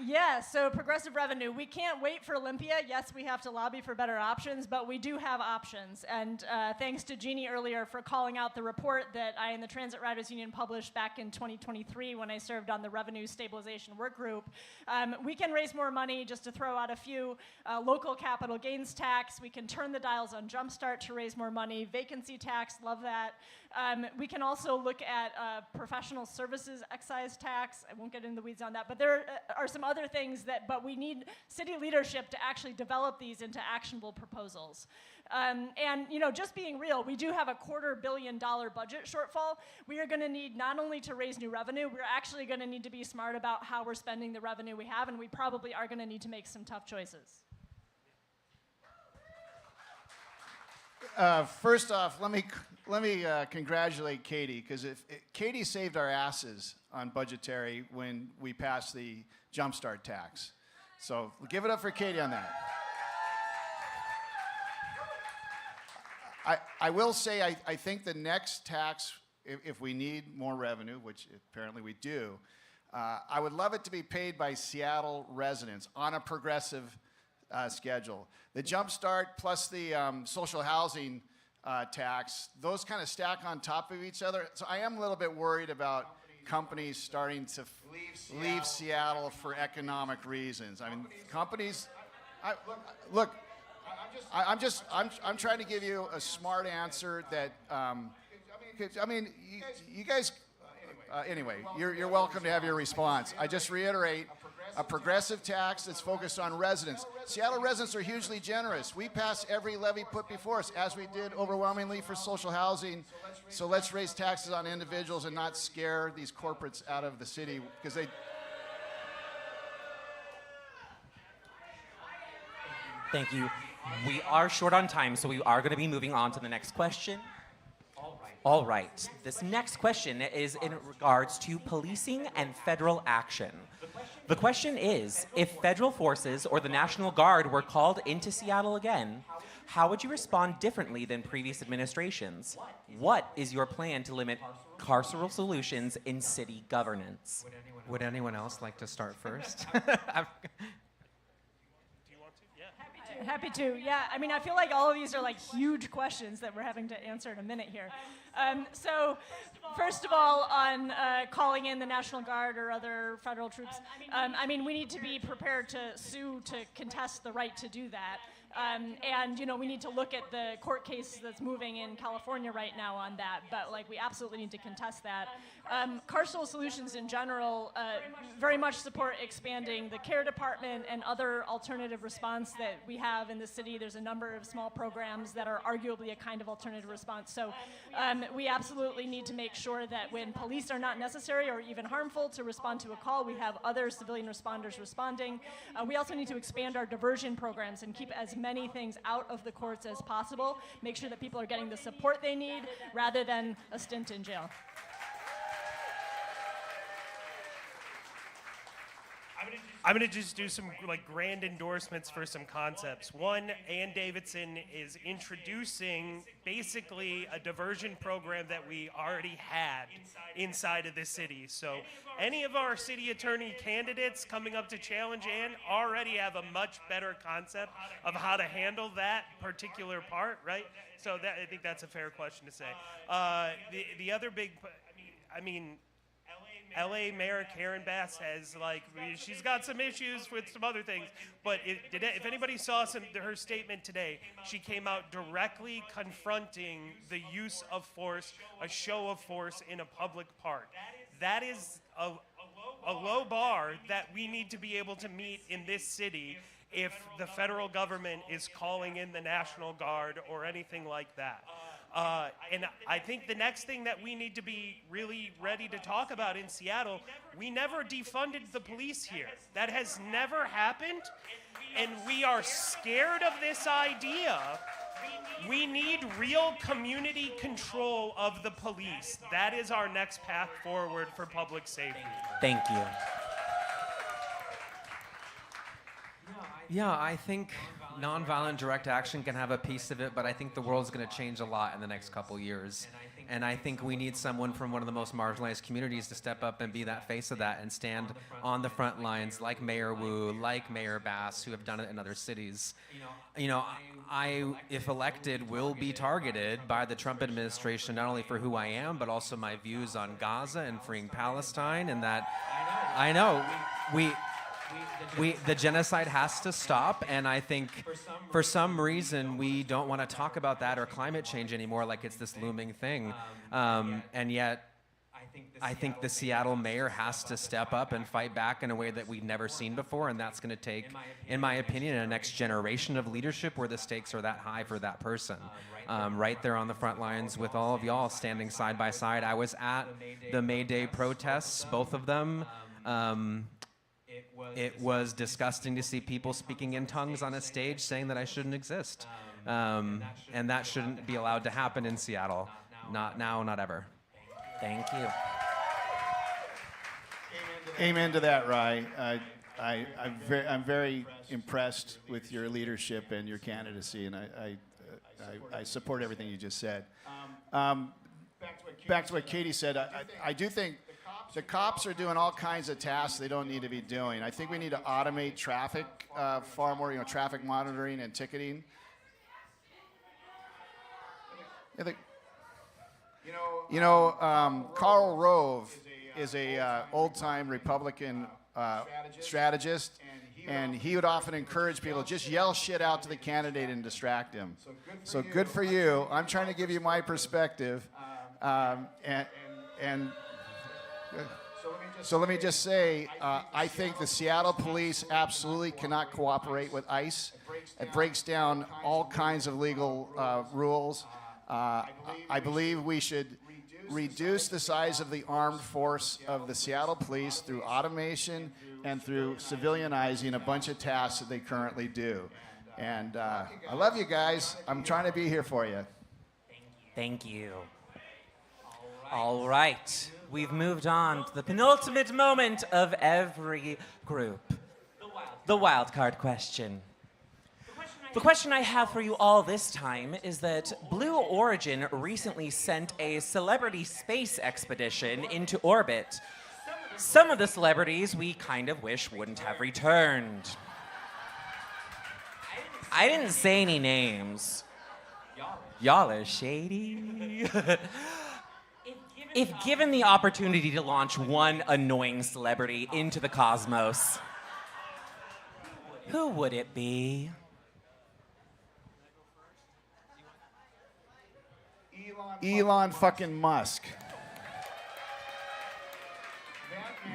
Yeah, so progressive revenue. We can't wait for Olympia. Yes, we have to lobby for better options, but we do have options. And thanks to Jeannie earlier for calling out the report that I and the Transit Riders Union published back in 2023 when I served on the Revenue Stabilization Work Group. We can raise more money, just to throw out a few. Local capital gains tax. We can turn the dials on Jumpstart to raise more money. Vacancy tax, love that. We can also look at professional services excise tax. I won't get into the weeds on that, but there are some other things but we need city leadership to actually develop these into actionable proposals. And, you know, just being real, we do have a $250 million budget shortfall. We are going to need not only to raise new revenue, we're actually going to need to be smart about how we're spending the revenue we have, and we probably are going to need to make some tough choices. First off, let me congratulate Katie, because Katie saved our asses on budgetary when we passed the Jumpstart tax. So give it up for Katie on that. I will say I think the next tax, if we need more revenue, which apparently we do, I would love it to be paid by Seattle residents on a progressive schedule. The Jumpstart plus the social housing tax, those kind of stack on top of each other. So I am a little bit worried about companies starting to leave Seattle for economic reasons. I mean, companies. I'm trying to give you a smart answer that. I mean, you guys. Anyway, you're welcome to have your response. I just reiterate. A progressive tax that's focused on residents. Seattle residents are hugely generous. We pass every levy put before us, as we did overwhelmingly for social housing. So let's raise taxes on individuals and not scare these corporates out of the city, because they... Thank you. We are short on time, so we are going to be moving on to the next question. All right. This next question is in regards to policing and federal action. The question is, if federal forces or the National Guard were called into Seattle again, how would you respond differently than previous administrations? What is your plan to limit carceral solutions in city governance? Would anyone else like to start first? Happy to, yeah. I mean, I feel like all of these are like huge questions that we're having to answer in a minute here. So, first of all, on calling in the National Guard or other federal troops, I mean, we need to be prepared to sue to contest the right to do that. And, you know, we need to look at the court case that's moving in California right now on that, but, like, we absolutely need to contest that. Carceral solutions in general very much support expanding the care department and other alternative response that we have in the city. There's a number of small programs that are arguably a kind of alternative response. So we absolutely need to make sure that when police are not necessary or even harmful to respond to a call, we have other civilian responders responding. We also need to expand our diversion programs and keep as many things out of the courts as possible. Make sure that people are getting the support they need rather than a stint in jail. I'm going to just do some like grand endorsements for some concepts. One, Ann Davidson is introducing basically a diversion program that we already had inside of the city. So any of our city attorney candidates coming up to challenge Ann already have a much better concept of how to handle that particular part, right? So that, I think that's a fair question to say. The other big, I mean, LA Mayor Karen Bass has, like, she's got some issues with some other things, but if anybody saw her statement today, she came out directly confronting the use of force, a show of force in a public park. That is a low bar that we need to be able to meet in this city if the federal government is calling in the National Guard or anything like that. And I think the next thing that we need to be really ready to talk about in Seattle, we never defunded the police here. That has never happened, and we are scared of this idea. We need real community control of the police. That is our next path forward for public safety. Thank you. Yeah, I think nonviolent direct action can have a piece of it, but I think the world's going to change a lot in the next couple years. And I think we need someone from one of the most marginalized communities to step up and be that face of that and stand on the front lines like Mayor Wu, like Mayor Bass, who have done it in other cities. You know, I, if elected, will be targeted by the Trump administration, not only for who I am, but also my views on Gaza and freeing Palestine, and that I know the genocide has to stop, and I think for some reason we don't want to talk about that or climate change anymore like it's this looming thing. And yet I think the Seattle mayor has to step up and fight back in a way that we've never seen before, and that's going to take, in my opinion, a next generation of leadership where the stakes are that high for that person. Right there on the front lines with all of y'all standing side by side. I was at the May Day protests, both of them. It was disgusting to see people speaking in tongues on a stage saying that I shouldn't exist. And that shouldn't be allowed to happen in Seattle. Not now, not ever. Thank you. Amen to that, Rye. I'm very impressed with your leadership and your candidacy, and I support everything you just said. Back to what Katie said, I do think the cops are doing all kinds of tasks they don't need to be doing. I think we need to automate traffic far more, traffic monitoring and ticketing. Karl Rove is a old-time Republican strategist, and he would often encourage people to just yell shit out to the candidate and distract him. So good for you. I'm trying to give you my perspective, So let me just say, I think the Seattle police absolutely cannot cooperate with ICE. It breaks down all kinds of legal rules. I believe we should reduce the size of the armed force of the Seattle police through automation and through civilianizing a bunch of tasks that they currently do. And I love you guys. I'm trying to be here for you. Thank you. All right. We've moved on to the penultimate moment of every group. The wild card question. The question I have for you all this time is that Blue Origin recently sent a celebrity space expedition into orbit. Some of the celebrities we kind of wish wouldn't have returned. I didn't say any names. Y'all are shady. If given the opportunity to launch one annoying celebrity into the cosmos, who would it be? Elon fucking Musk.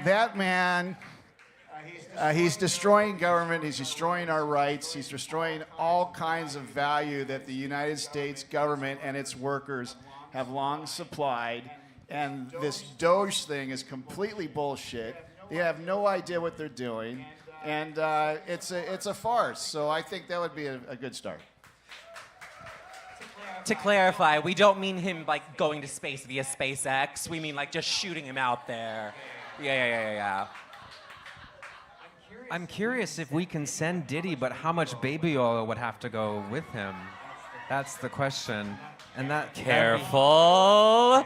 That man, he's destroying government, he's destroying our rights, he's destroying all kinds of value that the United States government and its workers have long supplied. And this Doge thing is completely bullshit. They have no idea what they're doing, and it's a farce. So I think that would be a good start. To clarify, we don't mean him like going to space via SpaceX. We mean like just shooting him out there. Yeah. I'm curious if we can send Diddy, but how much baby oil would have to go with him? That's the question. And that Careful.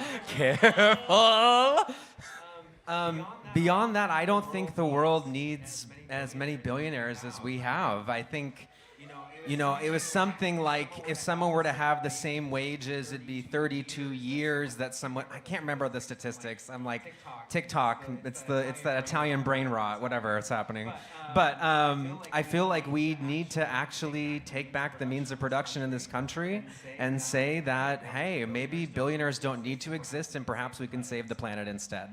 Beyond that, I don't think the world needs as many billionaires as we have. I think, it was something like if someone were to have the same wages, it'd be 32 years that someone, I can't remember the statistics. I'm like, TikTok, it's that Italian brain rot, whatever, it's happening. But I feel like we need to actually take back the means of production in this country and say that, hey, maybe billionaires don't need to exist and perhaps we can save the planet instead.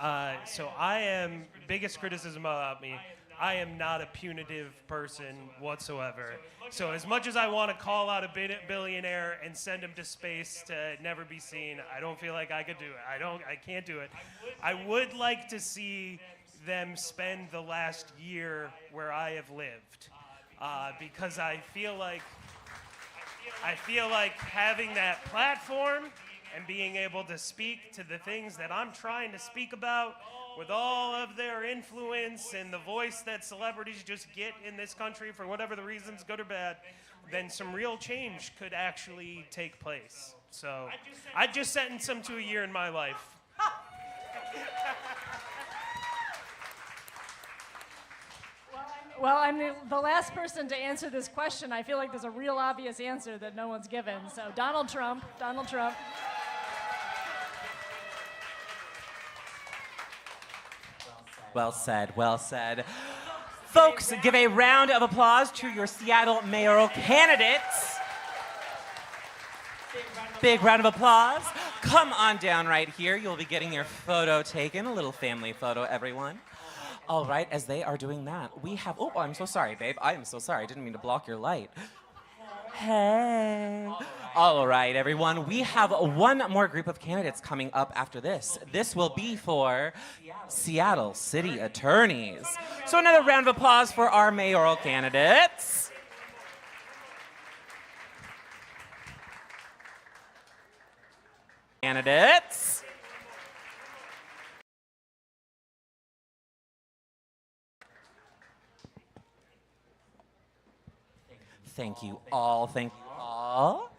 So I am, biggest criticism about me, I am not a punitive person whatsoever. So as much as I want to call out a billionaire and send him to space to never be seen, I don't feel like I could do it. I can't do it. I would like to see them spend the last year where I have lived, because I feel like having that platform and being able to speak to the things that I'm trying to speak about with all of their influence and the voice that celebrities just get in this country for whatever the reasons, good or bad, then some real change could actually take place. So I'd just sentence them to a year in my life. Well, I'm the last person to answer this question. I feel like there's a real obvious answer that no one's given. So Donald Trump. Well said, well said. Folks, give a round of applause to your Seattle mayoral candidates. Big round of applause. Come on down right here. You'll be getting your photo taken, a little family photo, everyone. All right, as they are doing that, we have, oh, I'm so sorry, babe. I am so sorry. I didn't mean to block your light. Hey. All right, everyone. We have one more group of candidates coming up after this. This will be for Seattle City Attorneys. So another round of applause for our mayoral candidates. Candidates. Thank you all. Thank you all.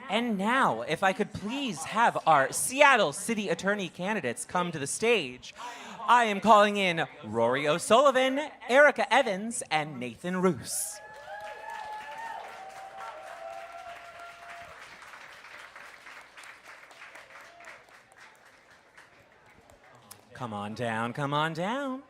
And now, if I could please have our Seattle City Attorney candidates come to the stage, I am calling in Rory O'Sullivan, Erica Evans, and Nathan Roos. Come on down, come on down.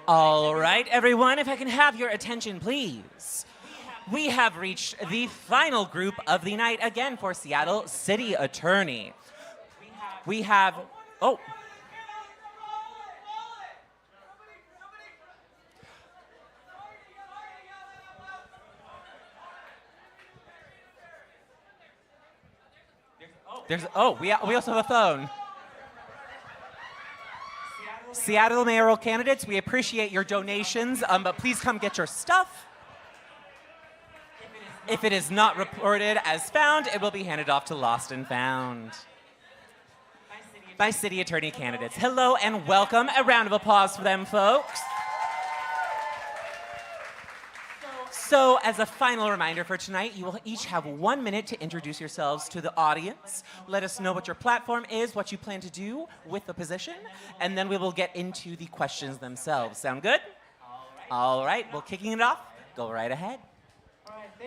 All right, everyone, if I can have your attention, please. We have reached the final group of the night again for Seattle City Attorney. We have, oh. We also have a phone. Seattle mayoral candidates, we appreciate your donations, but please come get your stuff. If it is not reported as found, it will be handed off to Lost and Found. By City Attorney candidates. Hello and welcome. A round of applause for them, folks. So, as a final reminder for tonight, you will each have 1 minute to introduce yourselves to the audience. Let us know what your platform is, what you plan to do with the position, and then we will get into the questions themselves. Sound good? All right, well, kicking it off, go right ahead.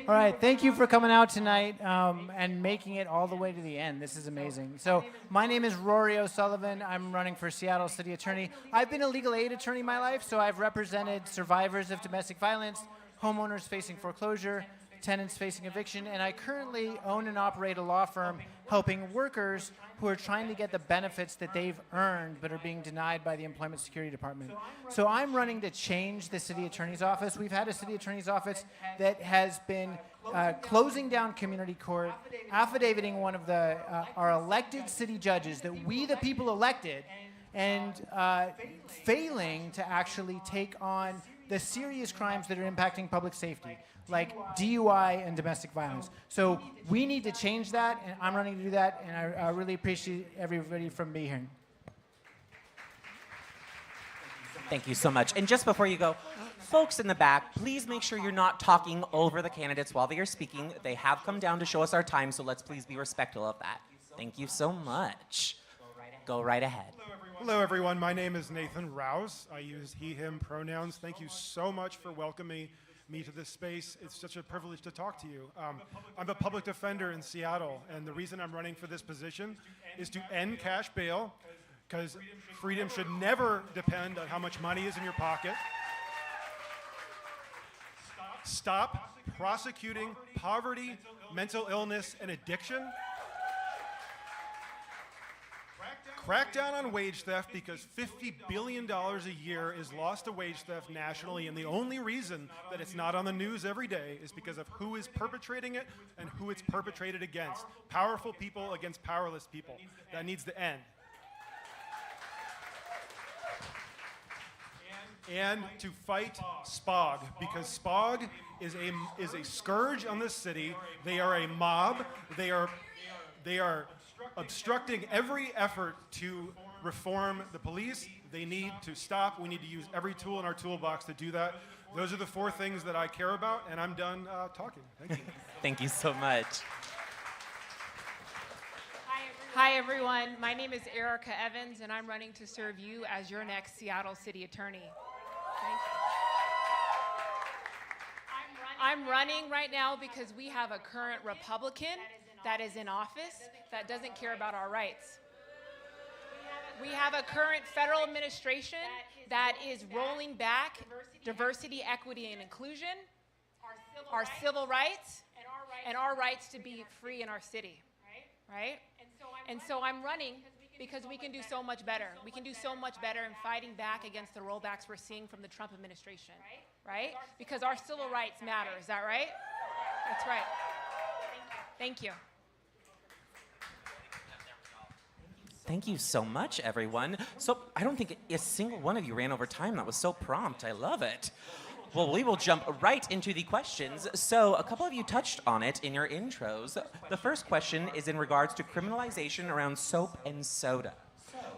All right, thank you for coming out tonight and making it all the way to the end. This is amazing. So my name is Rory O'Sullivan. I'm running for Seattle City Attorney. I've been a legal aid attorney my life, so I've represented survivors of domestic violence, homeowners facing foreclosure, tenants facing eviction, and I currently own and operate a law firm helping workers who are trying to get the benefits that they've earned but are being denied by the Employment Security Department. So I'm running to change the city attorney's office. We've had a city attorney's office that has been closing down community court, affidavitting one of our elected city judges that we the people elected, and failing to actually take on the serious crimes that are impacting public safety, like DUI and domestic violence. So we need to change that, and I'm running to do that, and I really appreciate everybody from being here. Thank you so much. And just before you go, folks in the back, please make sure you're not talking over the candidates while they are speaking. They have come down to show us our time, so let's please be respectful of that. Thank you so much. Go right ahead. Hello, everyone. My name is Nathan Rouse. I use he, him pronouns. Thank you so much for welcoming me to this space. It's such a privilege to talk to you. I'm a public defender in Seattle, and the reason I'm running for this position is to end cash bail, because freedom should never depend on how much money is in your pocket. Stop prosecuting poverty, mental illness, and addiction. Crack down on wage theft, because $50 billion a year is lost to wage theft nationally, and the only reason that it's not on the news every day is because of who is perpetrating it and who it's perpetrated against. Powerful people against powerless people. That needs to end. And to fight SPOG, because SPOG is a scourge on this city. They are a mob. They are obstructing every effort to reform the police. They need to stop. We need to use every tool in our toolbox to do that. Those are the 4 things that I care about, and I'm done talking. Thank you. Thank you so much. Hi, everyone. My name is Erica Evans, and I'm running to serve you as your next Seattle City Attorney. Thank you. I'm running right now because we have a current Republican that is in office that doesn't care about our rights. We have a current federal administration that is rolling back diversity, equity, and inclusion, our civil rights, and our rights to be free in our city, right? And so I'm running because we can do so much better. We can do so much better in fighting back against the rollbacks we're seeing from the Trump administration, right? Because our civil rights matter, is that right? That's right. Thank you. Thank you so much, everyone. So I don't think a single one of you ran over time. That was so prompt. I love it. Well, we will jump right into the questions. So a couple of you touched on it in your intros. The first question is in regards to criminalization around soap and soda.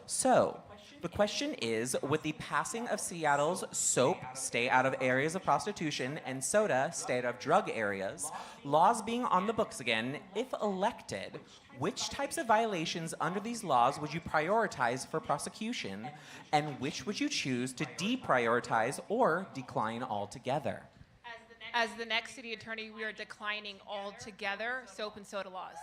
So the question is, with the passing of Seattle's soap, stay out of areas of prostitution, and soda, stay out of drug areas, laws being on the books again, if elected, which types of violations under these laws would you prioritize for prosecution, and which would you choose to deprioritize or decline altogether? As the next city attorney, we are declining altogether soap and soda laws.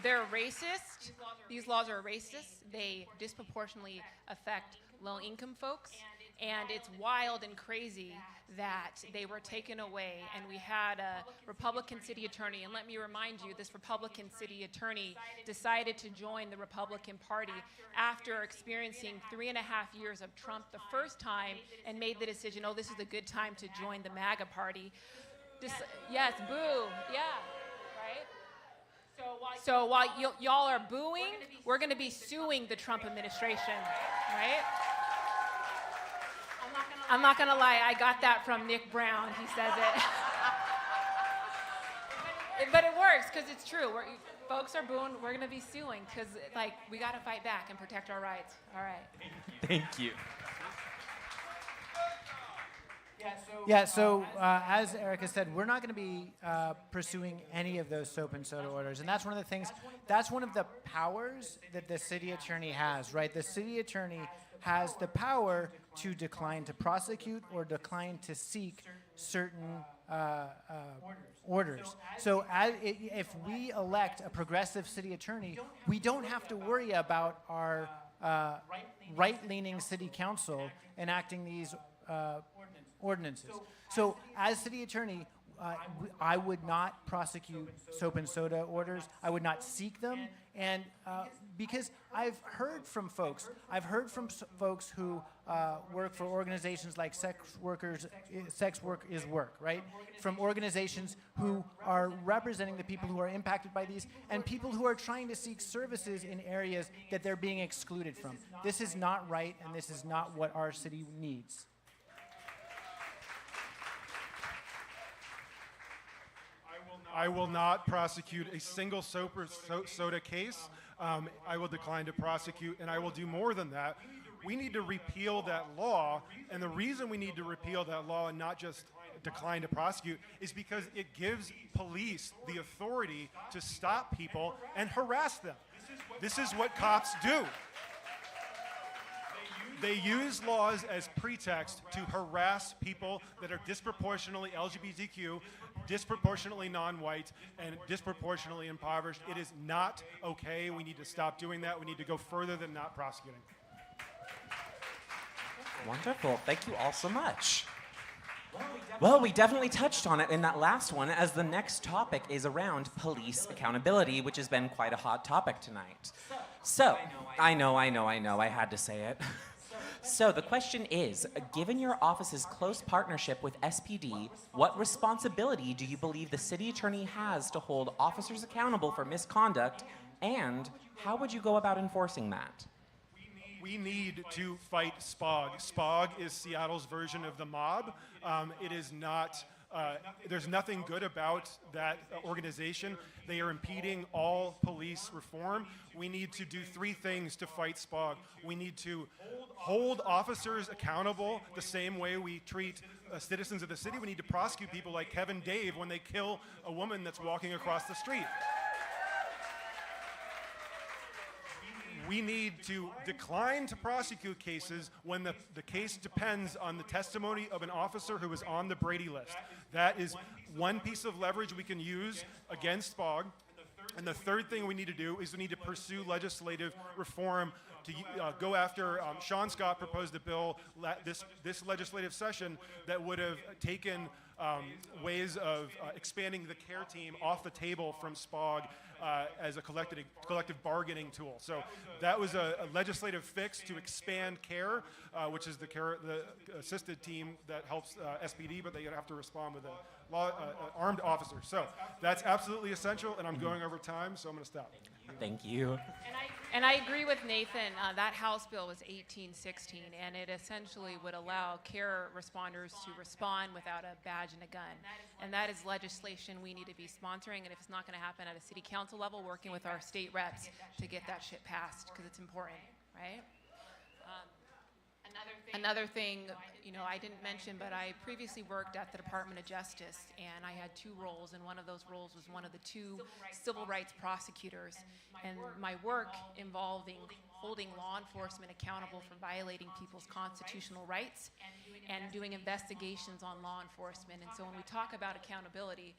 They're racist. These laws are racist. They disproportionately affect low-income folks. And it's wild and crazy that they were taken away. And we had a Republican city attorney. And let me remind you, this Republican city attorney decided to join the Republican Party after experiencing 3.5 years of Trump the first time, and made the decision, oh, this is a good time to join the MAGA party. Yes, boo. Yeah. So while y'all are booing, we're going to be suing the Trump administration, right? I'm not going to lie. I got that from Nick Brown. He says it. But it works because it's true. Folks are booing. We're going to be suing because, like, we got to fight back and protect our rights. All right. Thank you. Yeah, so as Erica said, we're not going to be pursuing any of those soap and soda orders. And that's one of the things, that's one of the powers that the city attorney has, right? The city attorney has the power to decline to prosecute or decline to seek certain orders. So if we elect a progressive city attorney, we don't have to worry about our right-leaning city council enacting these ordinances. So as city attorney, I would not prosecute soap and soda orders. I would not seek them. And because I've heard from folks who work for organizations like Sex Work is Work, right? From organizations who are representing the people who are impacted by these, and people who are trying to seek services in areas that they're being excluded from. This is not right, and this is not what our city needs. I will not prosecute a single soap or soda case. I will decline to prosecute, and I will do more than that. We need to repeal that law, and the reason we need to repeal that law and not just decline to prosecute is because it gives police the authority to stop people and harass them. This is what cops do. They use laws as pretext to harass people that are disproportionately LGBTQ, disproportionately non-white, and disproportionately impoverished. It is not okay. We need to stop doing that. We need to go further than not prosecuting. Wonderful. Thank you all so much. Well, we definitely touched on it in that last one, as the next topic is around police accountability, which has been quite a hot topic tonight. So, I know, I had to say it. So the question is, given your office's close partnership with SPD, what responsibility do you believe the city attorney has to hold officers accountable for misconduct, and how would you go about enforcing that? We need to fight SPOG. SPOG is Seattle's version of the mob. It is not, there's nothing good about that organization. They are impeding all police reform. We need to do 3 things to fight SPOG. We need to hold officers accountable the same way we treat citizens of the city. We need to prosecute people like Kevin Dave when they kill a woman that's walking across the street. We need to decline to prosecute cases when the case depends on the testimony of an officer who is on the Brady list. That is one piece of leverage we can use against SPOG. And the third thing we need to do is we need to pursue legislative reform to go after, Sean Scott proposed a bill this legislative session that would have taken ways of expanding the care team off the table from SPOG as a collective bargaining tool. So that was a legislative fix to expand CARE, which is the assisted team that helps SPD, but they have to respond with a armed officer. So that's absolutely essential, and I'm going over time, so I'm going to stop. Thank you. And I agree with Nathan. That House bill was 1816, and it essentially would allow care responders to respond without a badge and a gun. And that is legislation we need to be sponsoring, and if it's not going to happen at a city council level, working with our state reps to get that shit passed, because it's important, right? Another thing, I didn't mention, but I previously worked at the Department of Justice, and I had 2 roles, and one of those roles was one of the 2 civil rights prosecutors. And my work involving holding law enforcement accountable for violating people's constitutional rights and doing investigations on law enforcement. And so when we talk about accountability,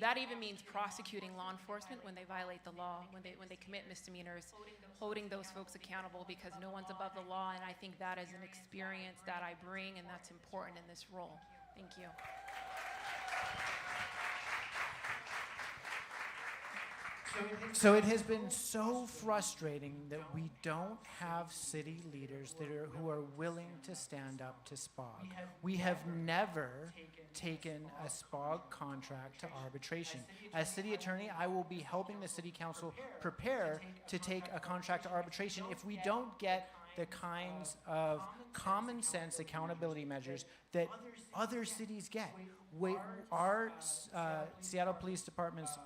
that even means prosecuting law enforcement when they violate the law, when they commit misdemeanors, holding those folks accountable, because no one's above the law. And I think that is an experience that I bring, and that's important in this role. Thank you. So it has been so frustrating that we don't have city leaders who are willing to stand up to SPOG. We have never taken a SPOG contract to arbitration. As city attorney, I will be helping the city council prepare to take a contract to arbitration if we don't get the kinds of common sense accountability measures that other cities get. Our Seattle Police Department's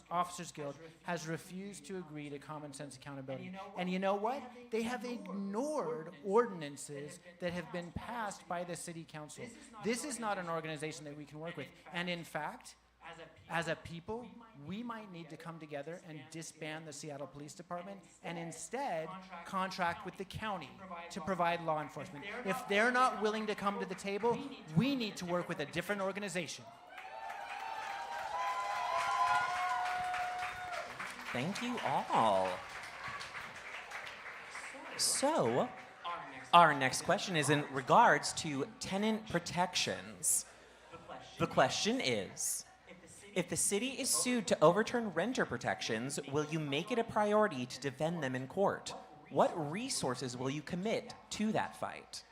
Officers Guild has refused to agree to common sense accountability. And you know what? They have ignored ordinances that have been passed by the city council. This is not an organization that we can work with. And in fact, as a people, we might need to come together and disband the Seattle Police Department and instead contract with the county to provide law enforcement. If they're not willing to come to the table, we need to work with a different organization. Thank you all. So, our next question is in regards to tenant protections. The question is, if the city is sued to overturn renter protections, will you make it a priority to defend them in court? What resources will you commit to that fight?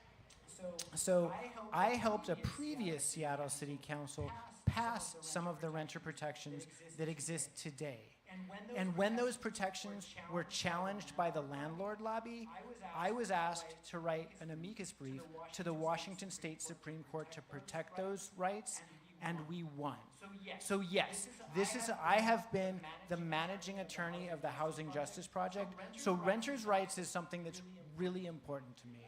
So I helped a previous Seattle City Council pass some of the renter protections that exist today. And when those protections were challenged by the landlord lobby, I was asked to write an amicus brief to the Washington State Supreme Court to protect those rights, and we won. So yes, I have been the managing attorney of the Housing Justice Project, so renters' rights is something that's really important to me.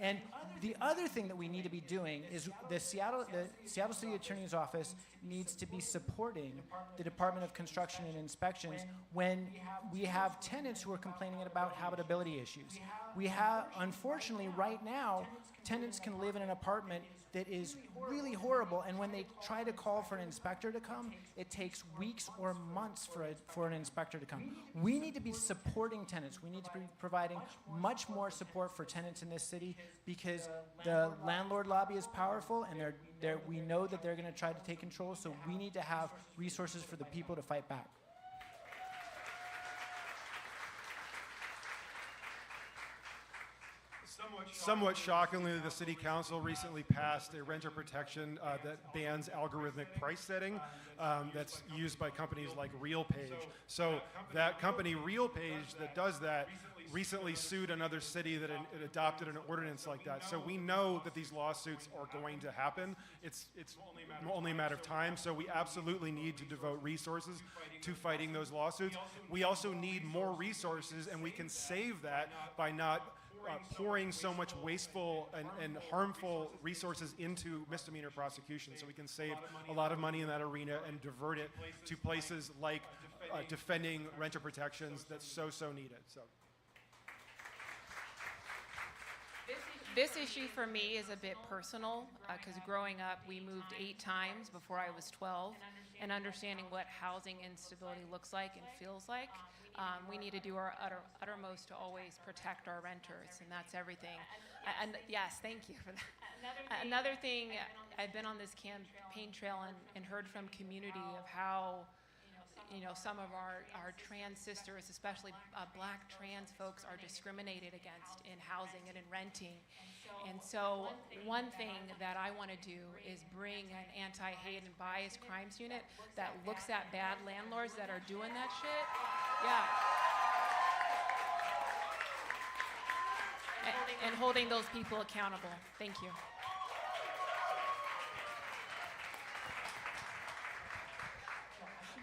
And the other thing that we need to be doing is the Seattle City Attorney's Office needs to be supporting the Department of Construction and Inspections when we have tenants who are complaining about habitability issues. We have, unfortunately, right now, tenants can live in an apartment that is really horrible, and when they try to call for an inspector to come, it takes weeks or months for an inspector to come. We need to be supporting tenants. We need to be providing much more support for tenants in this city because the landlord lobby is powerful, and we know that they're going to try to take control, so we need to have resources for the people to fight back. Somewhat shockingly, the City Council recently passed a renter protection that bans algorithmic price setting that's used by companies like RealPage. So that company, RealPage, that does that, recently sued another city that adopted an ordinance like that. So we know that these lawsuits are going to happen. It's only a matter of time. So we absolutely need to devote resources to fighting those lawsuits. We also need more resources, and we can save that by not pouring so much wasteful and harmful resources into misdemeanor prosecution. So we can save a lot of money in that arena and divert it to places like defending renter protections that's so needed. So. This issue for me is a bit personal because growing up, we moved 8 times before I was 12, and understanding what housing instability looks like and feels like, we need to do our uttermost to always protect our renters, and that's everything. And yes, thank you for that. Another thing, I've been on this campaign trail and heard from community of how some of our trans sisters, especially black trans folks, are discriminated against in housing and in renting. And so one thing that I want to do is bring an anti-hate and bias crimes unit that looks at bad landlords that are doing that shit. Yeah. And holding those people accountable. Thank you.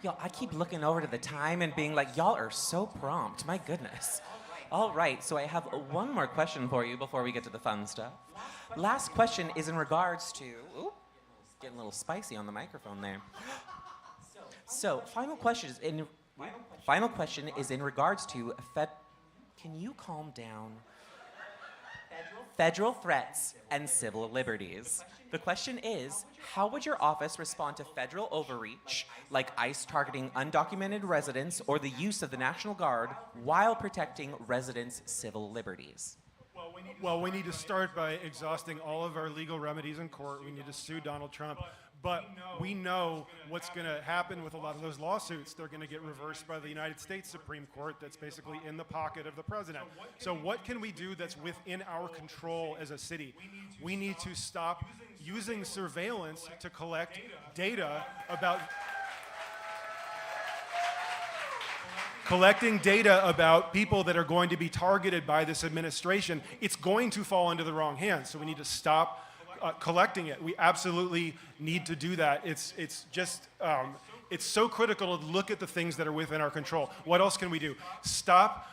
Y'all, I keep looking over to the time and being like, y'all are so prompt. My goodness. All right, so I have one more question for you before we get to the fun stuff. Last question is in regards to, ooh, getting a little spicy on the microphone there. So, final question is in regards to can you calm down? Federal threats and civil liberties. The question is, how would your office respond to federal overreach, like ICE targeting undocumented residents or the use of the National Guard while protecting residents' civil liberties? Well, we need to start by exhausting all of our legal remedies in court. We need to sue Donald Trump. But we know what's going to happen with a lot of those lawsuits. They're going to get reversed by the United States Supreme Court that's basically in the pocket of the president. So what can we do that's within our control as a city? We need to stop using surveillance to collect data about collecting data about people that are going to be targeted by this administration. It's going to fall into the wrong hands. So we need to stop collecting it. We absolutely need to do that. It's so critical to look at the things that are within our control. What else can we do? Stop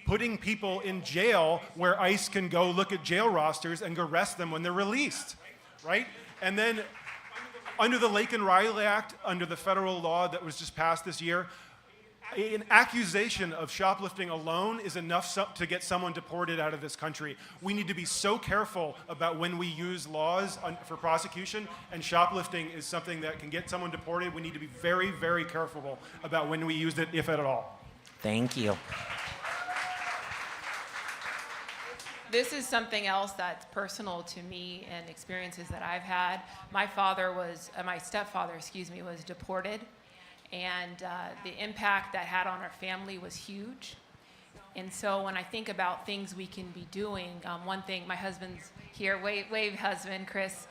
putting people in jail where ICE can go look at jail rosters and arrest them when they're released, right? And then under the Laken Riley Act, under the federal law that was just passed this year, an accusation of shoplifting alone is enough to get someone deported out of this country. We need to be so careful about when we use laws for prosecution, and shoplifting is something that can get someone deported. We need to be very, very careful about when we use it, if at all. Thank you. This is something else that's personal to me and experiences that I've had. My stepfather, was deported. And the impact that had on our family was huge. And so when I think about things we can be doing, one thing, my husband's here, wave husband, Chris.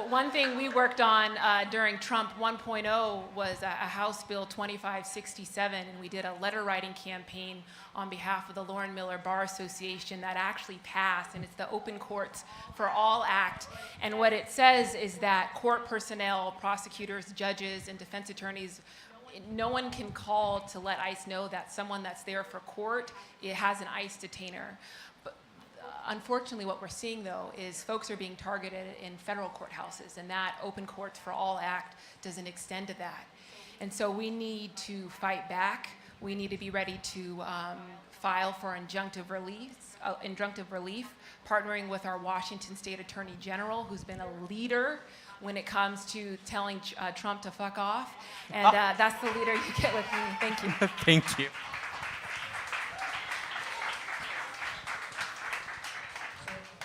One thing we worked on during Trump 1.0 was a House Bill 2567, and we did a letter writing campaign on behalf of the Lauren Miller Bar Association that actually passed, and it's the Open Courts for All Act. And what it says is that court personnel, prosecutors, judges, and defense attorneys, no one can call to let ICE know that someone that's there for court, it has an ICE detainer. But unfortunately, what we're seeing, though, is folks are being targeted in federal courthouses, and that Open Courts for All Act doesn't extend to that. And so we need to fight back. We need to be ready to file for injunctive relief, partnering with our Washington State Attorney General, who's been a leader when it comes to telling Trump to fuck off. And that's the leader you get with me. Thank you. Thank you.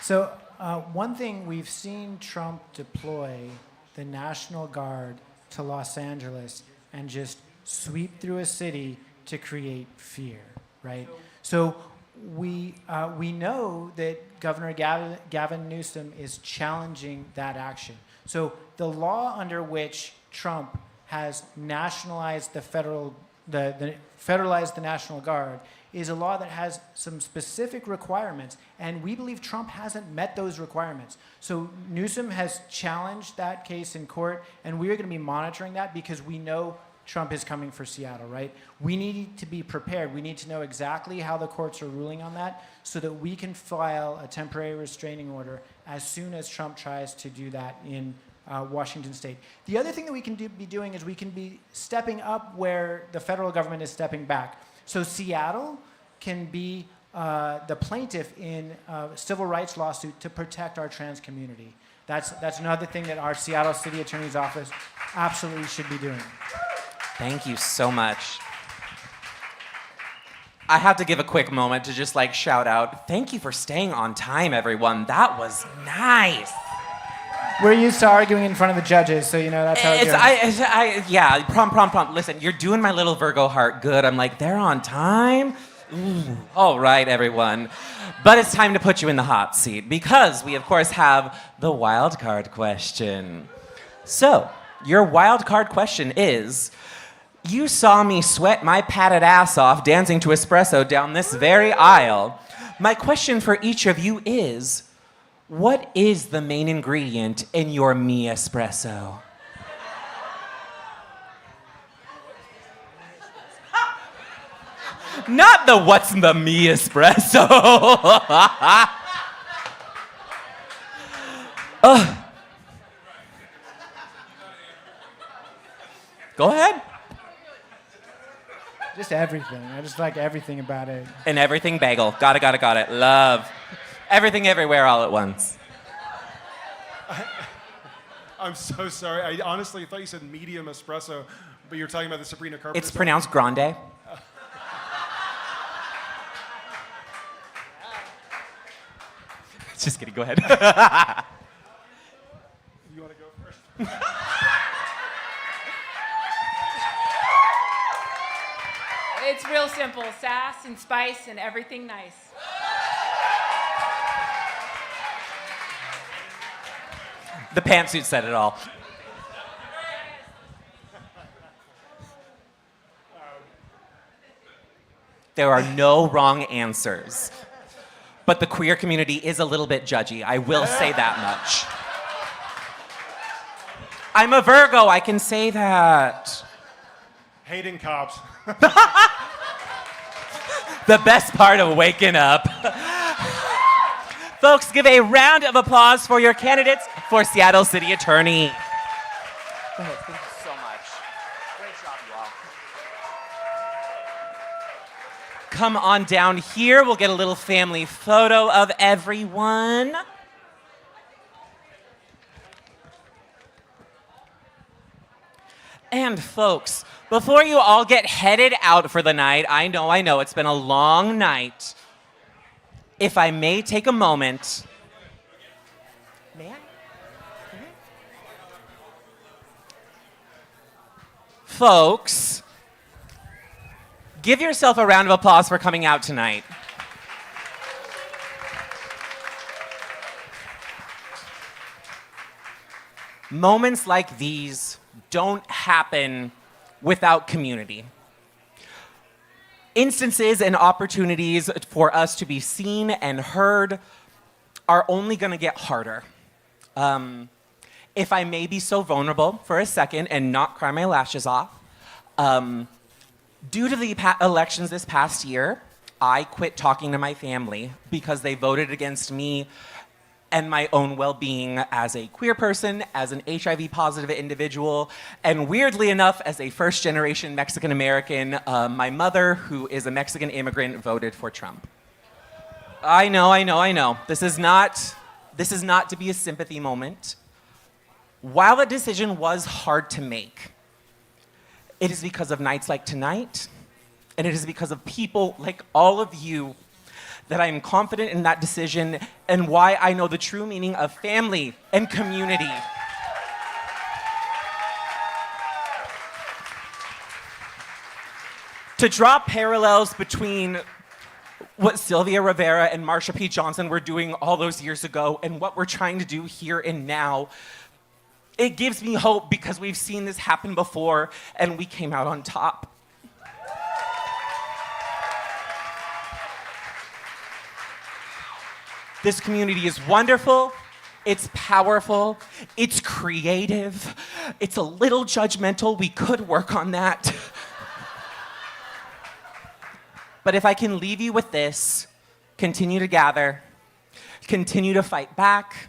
So one thing we've seen Trump deploy the National Guard to Los Angeles and just sweep through a city to create fear, right? So we know that Governor Gavin Newsom is challenging that action. So the law under which Trump has nationalized federalized the National Guard is a law that has some specific requirements, and we believe Trump hasn't met those requirements. So Newsom has challenged that case in court, and we are going to be monitoring that because we know Trump is coming for Seattle, right? We need to be prepared. We need to know exactly how the courts are ruling on that so that we can file a temporary restraining order as soon as Trump tries to do that in Washington State. The other thing that we can be doing is we can be stepping up where the federal government is stepping back. So Seattle can be the plaintiff in a civil rights lawsuit to protect our trans community. That's another thing that our Seattle City Attorney's Office absolutely should be doing. Thank you so much. I have to give a quick moment to just like shout out, thank you for staying on time, everyone. That was nice. We're used to arguing in front of the judges, so you know that's how it goes. Yeah, prompt. Listen, you're doing my little Virgo heart good. I'm like, they're on time? Ooh, all right, everyone. But it's time to put you in the hot seat because we, of course, have the wild card question. So, your wild card question is, you saw me sweat my padded ass off dancing to espresso down this very aisle. My question for each of you is, what is the main ingredient in your me espresso? Not the what's the me espresso. Go ahead. Just everything. I just like everything about it. An everything bagel. Got it. Love. Everything everywhere all at once. I'm so sorry. I honestly thought you said medium espresso, but you're talking about the Sabrina Carpenter. It's pronounced grande. Just kidding, go ahead. You want to go first? It's real simple. Sass and spice and everything nice. The pantsuit said it all. There are no wrong answers. But the queer community is a little bit judgy. I will say that much. I'm a Virgo. I can say that. Hating cops. The best part of waking up. Folks, give a round of applause for your candidates for Seattle City Attorney. Go ahead. Thank you so much. Great job, you all. Come on down here. We'll get a little family photo of everyone. And folks, before you all get headed out for the night, I know, it's been a long night. If I may take a moment. May I? Folks, give yourself a round of applause for coming out tonight. Moments like these don't happen without community. Instances and opportunities for us to be seen and heard are only going to get harder. If I may be so vulnerable for a second and not cry my lashes off, due to the elections this past year, I quit talking to my family because they voted against me and my own well-being as a queer person, as an HIV-positive individual, and weirdly enough, as a first-generation Mexican-American, my mother, who is a Mexican immigrant, voted for Trump. I know. This is not to be a sympathy moment. While the decision was hard to make, it is because of nights like tonight, and it is because of people like all of you that I am confident in that decision and why I know the true meaning of family and community. To draw parallels between what Sylvia Rivera and Marsha P. Johnson were doing all those years ago and what we're trying to do here and now, it gives me hope because we've seen this happen before and we came out on top. This community is wonderful, it's powerful, it's creative, it's a little judgmental, we could work on that. But if I can leave you with this, continue to gather, continue to fight back,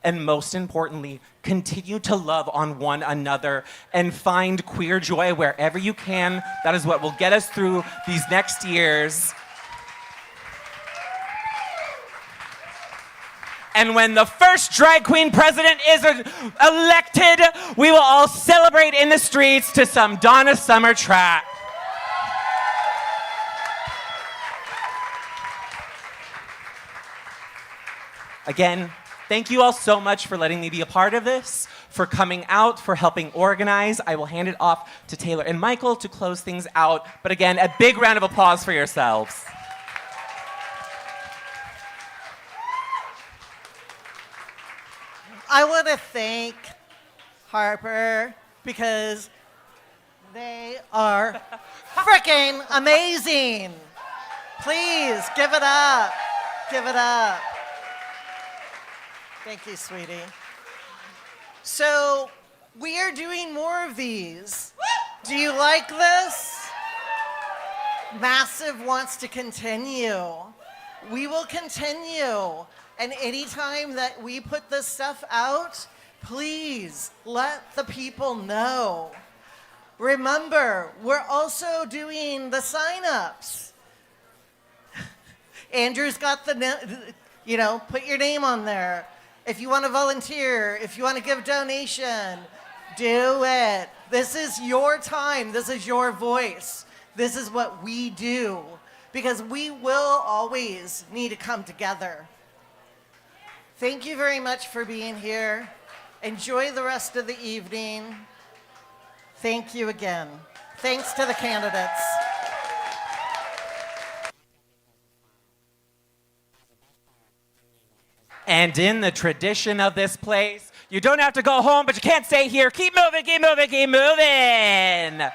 and most importantly, continue to love on one another and find queer joy wherever you can. That is what will get us through these next years. And when the first drag queen president is elected, we will all celebrate in the streets to some Donna Summer track. Again, thank you all so much for letting me be a part of this, for coming out, for helping organize. I will hand it off to Taylor and Michael to close things out. But again, a big round of applause for yourselves. I want to thank Harper because they are freaking amazing. Please give it up. Give it up. Thank you, sweetie. So we are doing more of these. Do you like this? Massive wants to continue. We will continue. And anytime that we put this stuff out, please let the people know. Remember, we're also doing the sign-ups. Andrew's got the, put your name on there. If you want to volunteer, if you want to give donation, do it. This is your time. This is your voice. This is what we do. Because we will always need to come together. Thank you very much for being here. Enjoy the rest of the evening. Thank you again. Thanks to the candidates. And in the tradition of this place, you don't have to go home, but you can't stay here. Keep moving, keep moving, keep moving.